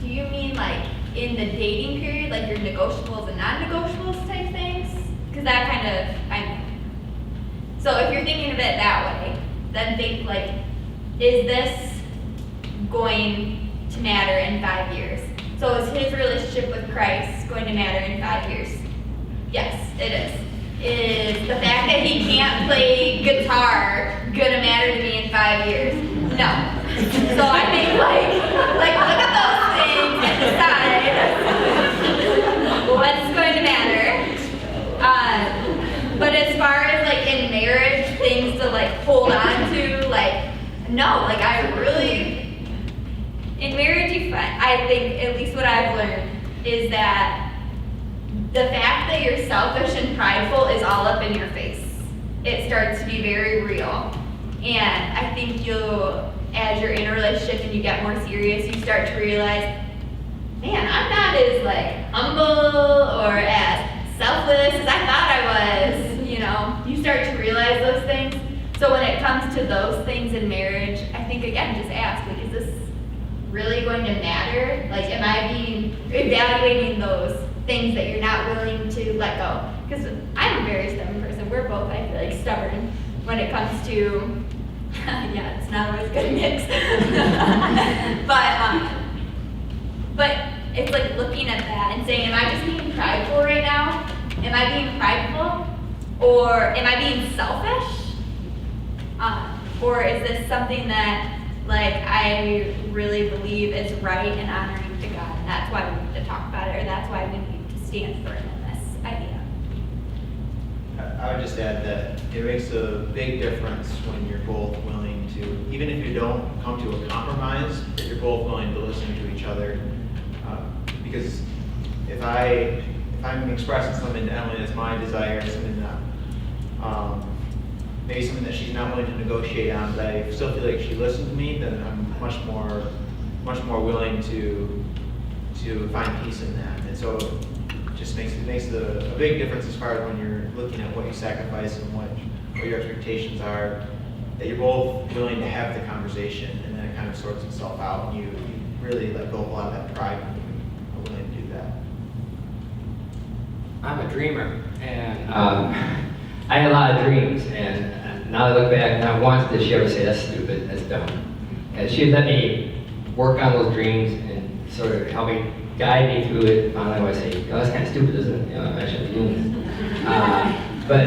do you mean like in the dating period, like your negotiables and non-negotiables type things? Because that kind of, so if you're thinking of it that way, then think like, is this going to matter in 5 years? So is his relationship with Christ going to matter in 5 years? Yes, it is. Is the fact that he can't play guitar gonna matter to me in 5 years? No. So I think like look at those things and decide what's going to matter. But as far as like in marriage, things to like hold on to, like no, like I really in marriage you find, I think at least what I've learned is that the fact that you're selfish and prideful is all up in your face. It starts to be very real. And I think as you're in a relationship and you get more serious, you start to realize, man, I'm not as like humble or as selfless as I thought I was, You start to realize those things. So when it comes to those things in marriage, I think again, just ask, like, is this really going to matter? Like, am I evaluating those things that you're not willing to let go? Because I'm a very stubborn person. We're both, I feel like, stubborn when it comes to, yeah, it's not always good mix. But it's like looking at that and saying, am I just being prideful right now? Am I being prideful? Or am I being selfish? Or is this something that, like, I really believe is right and honoring to God, and that's why we need to talk about it, or that's why we need to stand firm in this idea? I would just add that it makes a big difference when you're both willing to, even if you don't come to a compromise, that you're both willing to listen to each other. Because if I'm expressing something to Emily that's my desire, something that maybe something that she's not willing to negotiate on, but I still feel like she listened to me, then I'm much more willing to find peace in that. And so it just makes a big difference as far as when you're looking at what you sacrifice and what your expectations are, that you're both willing to have the conversation, and then it kind of sorts itself out, and you really let go of a lot of that pride when you are willing to do that. I'm a dreamer, and I had a lot of dreams, and now I look back, not once did she ever say, that's stupid, that's dumb. And she let me work on those dreams and sort of help me guide me through it. Finally, I would say, oh, that's kind of stupid, isn't it? I shouldn't be doing this. But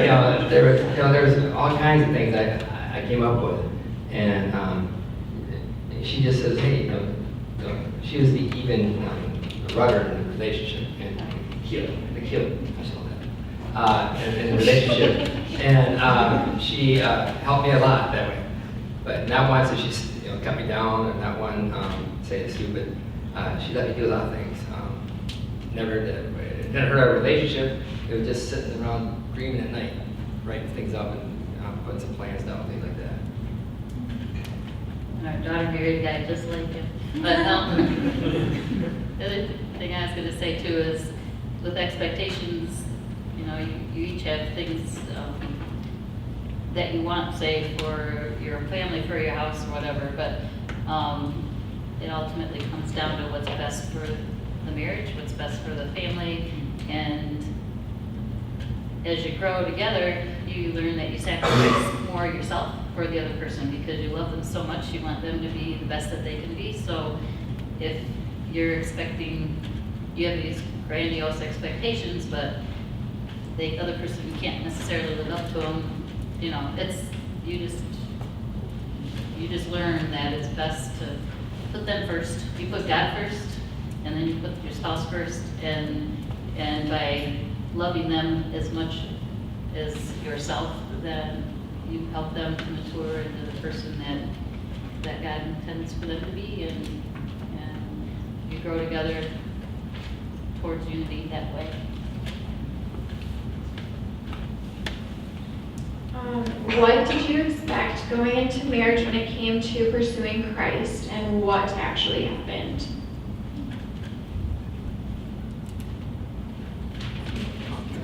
there was all kinds of things I came up with, and she just says, hey, she was the even rudder in the relationship, and the keel, I saw that, in the relationship, and she helped me a lot that way. But not once did she cut me down, or not one say it's stupid. She let me do a lot of things. Never did. It didn't hurt our relationship. It was just sitting around dreaming at night, writing things up and putting some plans down, things like that. And our daughter married a guy just like him. But the other thing I was going to say too is with expectations, you each have things that you want, say, for your family, for your house, or whatever, but it ultimately comes down to what's best for the marriage, what's best for the family, and as you grow together, you learn that you sacrifice more yourself for the other person because you love them so much, you want them to be the best that they can be. So if you're expecting, you have these grandiose expectations, but the other person can't necessarily live up to them, it's, you just learn that it's best to put them first. You put God first, and then you put your spouse first, and by loving them as much as yourself, then you help them to mature into the person that God intends for them to be, and you grow together towards unity that way. What did you expect going into marriage when it came to pursuing Christ, and what actually happened?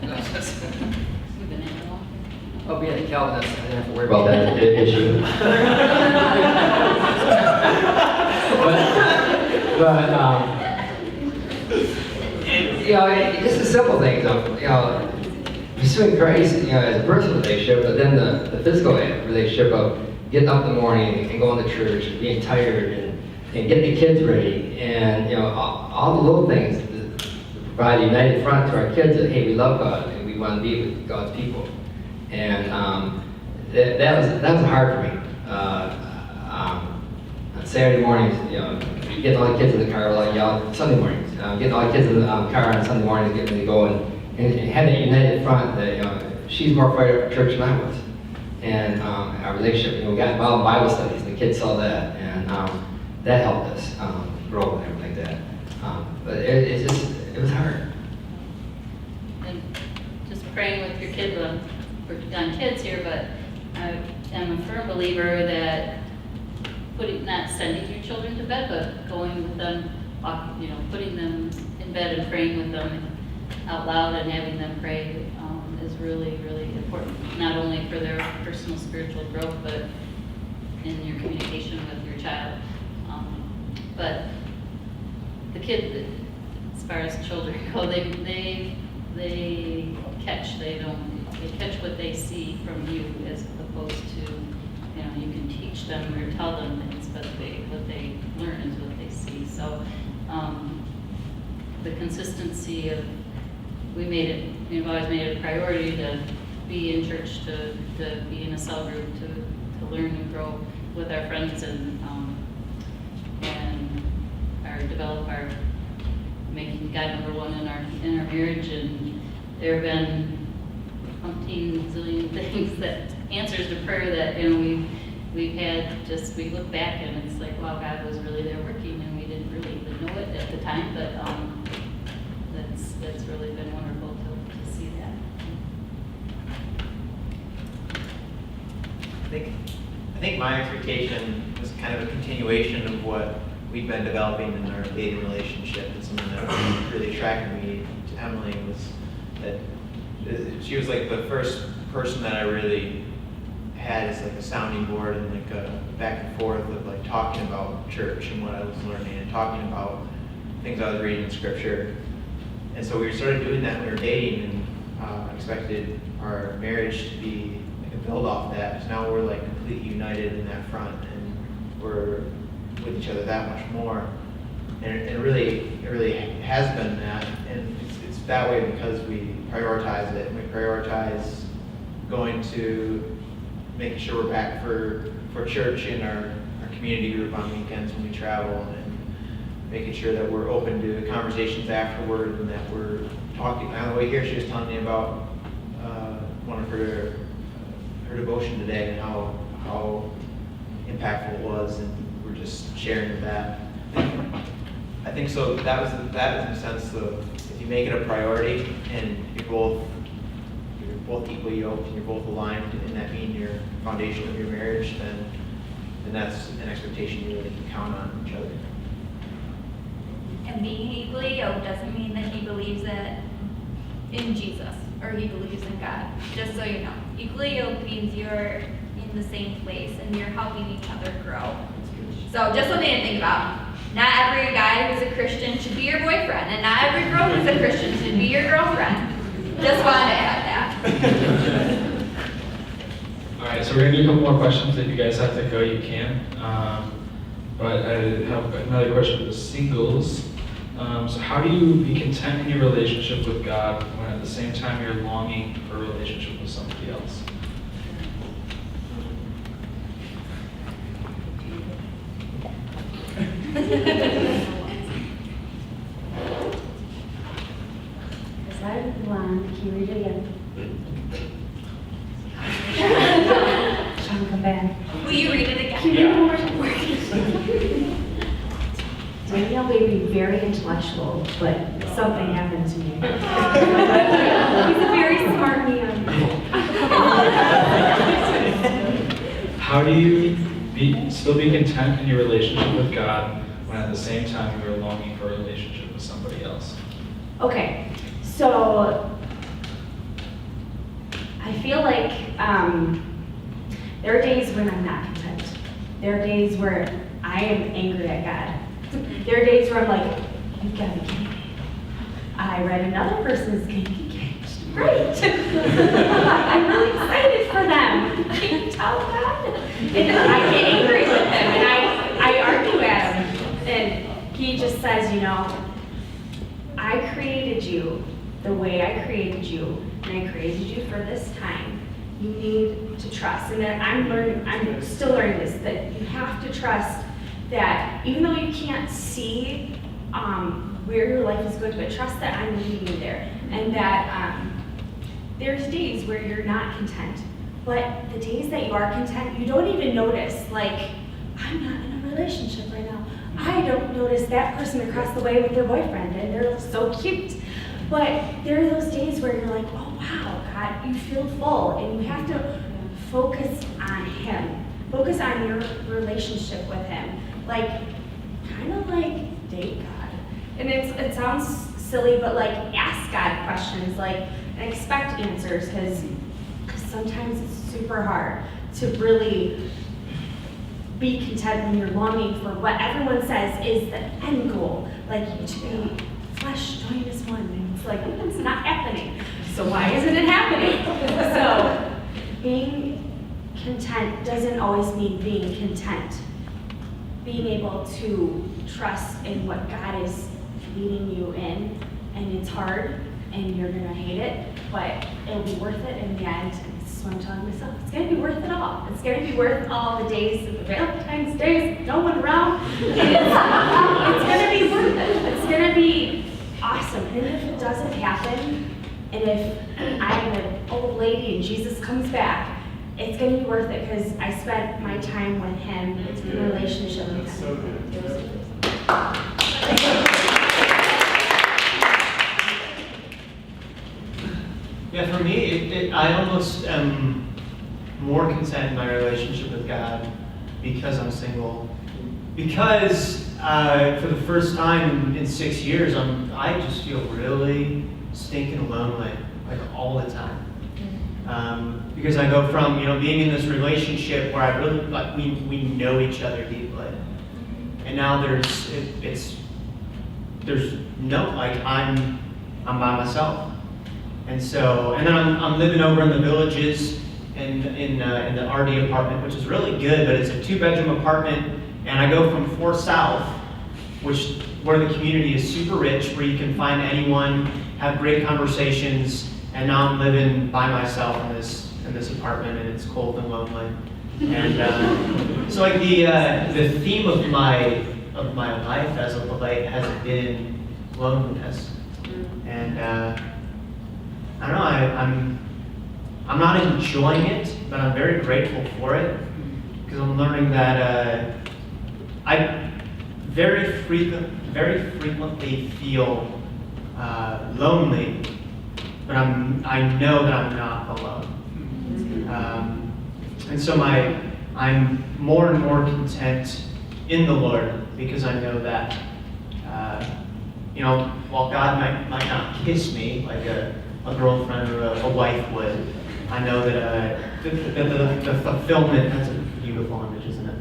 We've been in it long. Oh, being a Calvinist, I didn't have to worry about that issue. but just the simple things of, pursuing Christ, as a personal relationship, but then the physical relationship of getting up in the morning and going to church and being tired and getting the kids ready, and all the little things to provide a united front to our kids that, hey, we love God and we want to be with God's people. And that was hard for me. On Saturday mornings, getting all the kids in the car, Sunday mornings, getting all the kids in the car on Sunday mornings, getting them to go and had that united front that she's more fired up for church than I was. And our relationship, we got involved in Bible studies, and the kids saw that, and that helped us grow and everything like that. But it was hard. And just praying with your kids, we're on kids here, but I am a firm believer that not sending your children to bed, but going with them, putting them in bed and praying with them out loud and having them pray is really, really important, not only for their personal spiritual growth, but in your communication with your child. But the kid, as far as children go, they catch what they see from you, as opposed to, you can teach them or tell them things, but what they learn is what they see. So the consistency of, we've always made it a priority to be in church, to be in a cell group, to learn and grow with our friends and develop our making God number one in our marriage. And there have been umpteen zillion things that answers to prayer that we've had. Just we look back and it's like, wow, God was really there working, and we didn't really even know it at the time. But that's really been wonderful to see that. I think my expectation was kind of a continuation of what we've been developing in our dating relationship, and something that really attracted me to Emily was that she was like the first person that I really had as like a sounding board and like a back and forth of like talking about church and what I was learning and talking about things I was reading in scripture. And so we started doing that when we were dating, and I expected our marriage to be like a build off of that, because now we're like completely united in that front, and we're with each other that much more. And it really has been that, and it's that way because we prioritize it. We prioritize going to making sure we're back for church in our community group on weekends when we travel, and making sure that we're open to conversations afterward, and that we're talking. On the way here, she was telling me about one of her devotion today and how impactful it was, and we're just sharing that. I think so. That was in the sense of if you make it a priority and you're both equally yoked and you're both aligned in that being your foundation of your marriage, then that's an expectation you really can count on each other. And being equally yoked doesn't mean that he believes in Jesus or he believes in God. Just so you know, equally yoked means you're in the same place and you're helping each other grow. So just something to think about. Not every guy who's a Christian should be your boyfriend, and not every girl who's a Christian should be your girlfriend. Just wanted to add that. All right, so we're gonna do a couple more questions. If you guys have to go, you can. But I have another question for the singles. So how do you be content in your relationship with God when at the same time you're longing for a relationship with somebody else? Because I'm blonde, can you read it again? Sean, come back. Will you read it again? Can you read it more? Danielle may be very intellectual, but something happened to me. He's a very smart man. How do you still be content in your relationship with God when at the same time you're longing for a relationship with somebody else? Okay, so I feel like there are days when I'm not content. There are days where I am angry at God. There are days where I'm like, you've got to be kidding me. I read another person's getting engaged. Great. I'm really excited for them. Can you tell God? And I get angry with him, and I argue at him. And he just says, you know, I created you the way I created you, and I created you for this time. You need to trust. And then I'm still learning this, that you have to trust that even though you can't see where your life is going, but trust that I'm leading you there. And that there's days where you're not content. But the days that you are content, you don't even notice, like, I'm not in a relationship right now. I don't notice that person across the way with their boyfriend, and they're so cute. But there are those days where you're like, oh wow, God, you feel full, and you have to focus on Him. Focus on your relationship with Him. Like, kind of like date God. And it sounds silly, but like ask God questions, like, and expect answers, because sometimes it's super hard to really be content when you're longing for what everyone says is the end goal, like to be flesh joined as one. And it's like, it's not happening. So why isn't it happening? So being content doesn't always mean being content. Being able to trust in what God is leading you in, and it's hard, and you're gonna hate it, but it'll be worth it in the end. And this is what I'm telling myself. It's gonna be worth it all. It's gonna be worth all the days of the Valentine's days, no one around. It's gonna be worth it. It's gonna be awesome. And if it doesn't happen, and if I'm an old lady and Jesus comes back, it's gonna be worth it because I spent my time with him. It's been a relationship with him. That's so good. It was Yeah, for me, I almost am more content in my relationship with God because I'm single. Because for the first time in 6 years, I just feel really stinking lonely, like all the time. Because I go from being in this relationship where I really we know each other deeply, and now there's no I'm by myself, and then I'm living over in the Villages in the RD apartment, which is really good, but it's a 2-bedroom apartment, and I go from 4 South, where the community is super rich, where you can find anyone, have great conversations, and now I'm living by myself in this apartment, and it's cold and lonely. And so like the theme of my life as of late has been loneliness. And I don't know, I'm not enjoying it, but I'm very grateful for it because I'm learning that I very frequently feel lonely, but I know that I'm not alone. And so I'm more and more content in the Lord because I know that while God might not kiss me like a girlfriend or a wife would, I know that the fulfillment, that's a beautiful image, isn't it?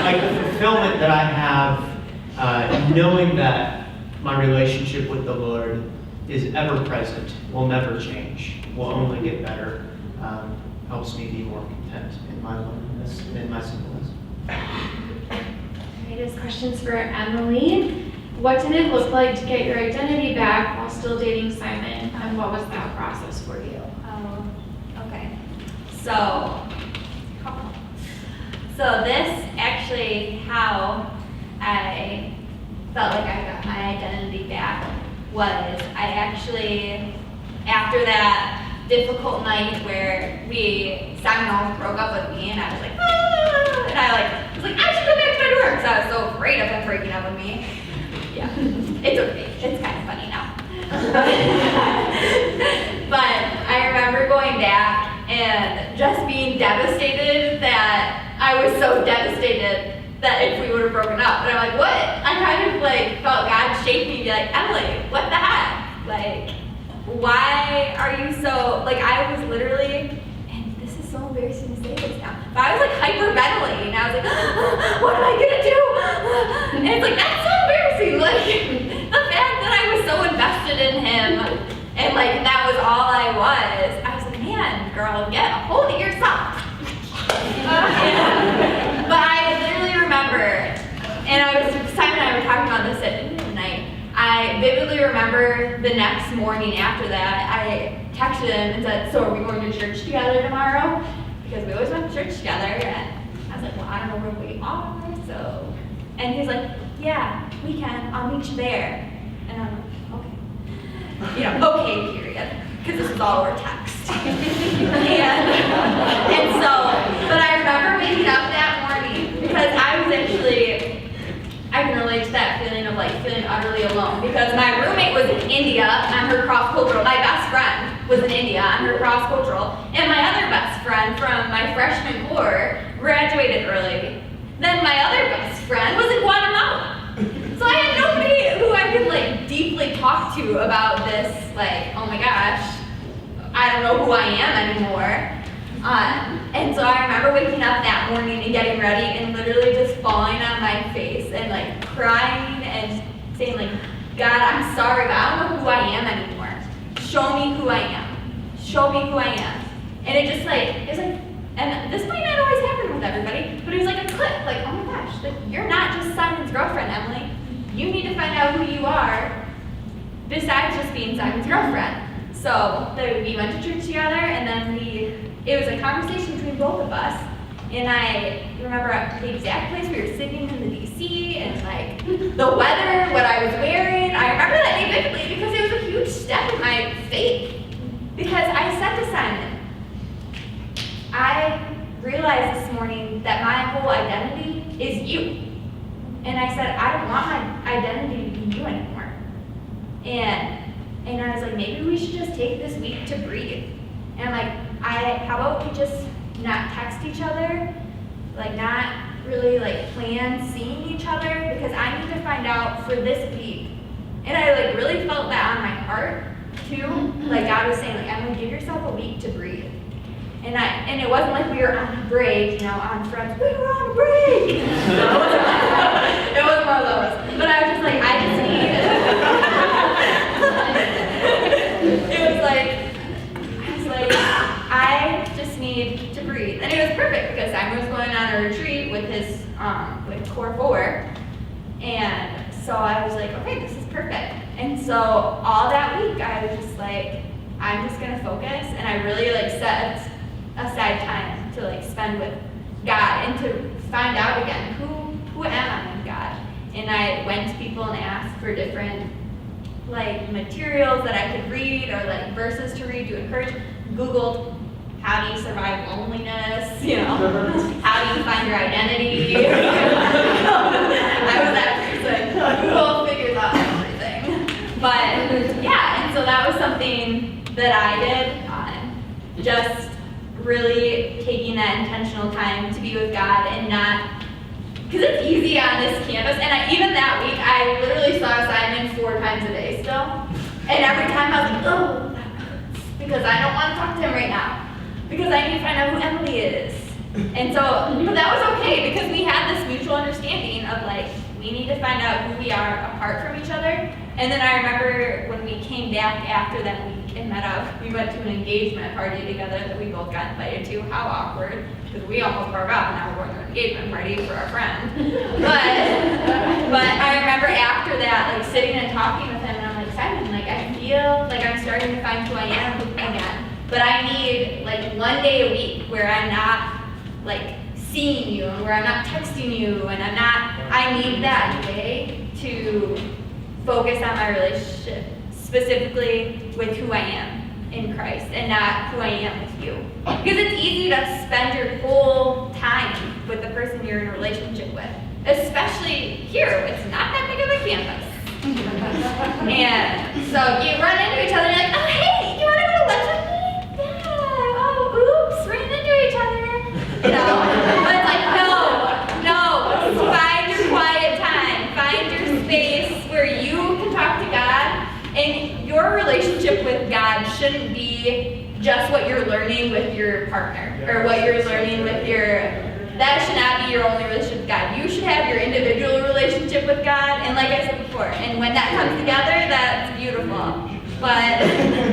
Like the fulfillment that I have knowing that my relationship with the Lord is ever present, will never change, will only get better, helps me be more content in my loneliness and in my singleness. Okay, this question's for Emily. What did it look like to get your identity back while still dating Simon, and what was that process for you? Okay. So this actually how I felt like I got my identity back was I actually, after that difficult night where Simon almost broke up with me and I was like, ah! And I was like, I should go back to my dorm because I was so afraid of him breaking up with me. Yeah, it's okay. It's kind of funny now. But I remember going back and just being devastated that I was so devastated that if we would have broken up. And I'm like, what? I kind of felt God shake me and be like, Emily, what the heck? Why are you so, I was literally, and this is so embarrassing to say this now, but I was hyperventilating. I was like, what am I gonna do? And it's that's so embarrassing. The fact that I was so invested in him and that was all I was like, man, girl, get a hold of yourself. But I literally remember, and Simon and I were talking about this at dinner tonight. I vividly remember the next morning after that, I texted him and said, so are we going to church together tomorrow? Because we always went to church together. And I was like, well, I don't know where we are, so. And he's like, yeah, we can. I'll meet you there. And I'm like, okay. Okay, period. Because this was all over text. and so, but I remember waking up that morning because I can relate to that feeling of feeling utterly alone because my roommate was in India on her cross-cultural, my best friend was in India on her cross-cultural, and my other best friend from my freshman core graduated early. Then my other best friend was in Guatemala. So I had nobody who I could deeply talk to about this, oh my gosh, I don't know who I am anymore. And so I remember waking up that morning and getting ready and literally just falling on my face and crying and saying God, I'm sorry, but I don't know who I am anymore. Show me who I am. Show me who I am. And it just it's and this might not always happen with everybody, but it was a click, oh my gosh, you're not just Simon's girlfriend, Emily. You need to find out who you are besides just being Simon's girlfriend. So we went to church together, and then it was a conversation between both of us. And I remember the exact place we were sitting in the DC, and like the weather, what I was wearing. I remember that day vividly because it was a huge step in my faith. Because I said to Simon, I realized this morning that my whole identity is you. And I said, I don't want my identity to be you anymore. And I was like, maybe we should just take this week to breathe. And I'm like, how about we just not text each other, like not really like plan seeing each other, because I need to find out for this week. And I like really felt that on my heart too. Like God was saying, like, I'm gonna give yourself a week to breathe. And it wasn't like we were on a break, on Friends, we were on a break. It wasn't one of those. But I was just like, I just need to breathe. And it was perfect because Simon was going on a retreat with his with Core 4. And so I was like, okay, this is perfect. And so all that week I was just like, I'm just gonna focus, and I really like set aside time to like spend with God and to find out again who am I in God. And I went to people and asked for different like materials that I could read or like verses to read to encourage. Googled how do you survive loneliness, how do you find your identity. I was that person. Google figures out everything. But yeah, and so that was something that I did, just really taking that intentional time to be with God and not, because it's easy on this campus, and even that week, I literally saw Simon 4 times a day still, and every time I was like, oh, that hurts, because I don't want to talk to him right now, because I need to find out who Emily is. And so, but that was okay, because we had this mutual understanding of like, we need to find out who we are apart from each other. And then I remember when we came back after that week and met up, we went to an engagement party together that we both got invited to. How awkward, because we almost broke up and now we're going to an engagement party for our friend. But I remember after that, like sitting and talking with him, and I'm like, Simon, like I feel like I'm starting to find who I am again. But I need like one day a week where I'm not like seeing you and where I'm not texting you and I need that day to focus on my relationship, specifically with who I am in Christ and not who I am with you. Because it's easy to spend your whole time with the person you're in a relationship with, especially here. It's not that big of a campus. And so you run into each other and you're like, oh, hey, you want to go to lunch with me? Yeah. Oh, oops, ran into each other. But it's like, no, find your quiet time, find your space where you can talk to God, and your relationship with God shouldn't be just what you're learning with your partner, or what you're learning with that should not be your only relationship with God. You should have your individual relationship with God, and like I said before, and when that comes together, that's beautiful. But,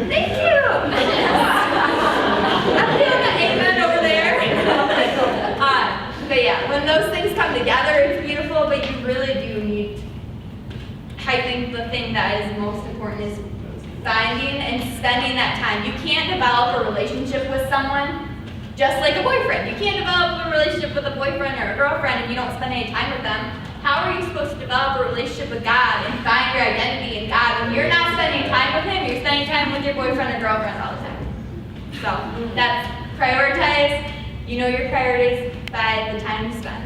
thank you! I'm feeling an amen over there. But yeah, when those things come together, it's beautiful, but you really do need, I think the thing that is most important is finding and spending that time. You can't develop a relationship with someone just like a boyfriend. You can't develop a relationship with a boyfriend or a girlfriend if you don't spend any time with them. How are you supposed to develop a relationship with God and find your identity in God when you're not spending time with Him, you're spending time with your boyfriend or girlfriend all the time? So that's prioritize. You know your priorities by the time you spend.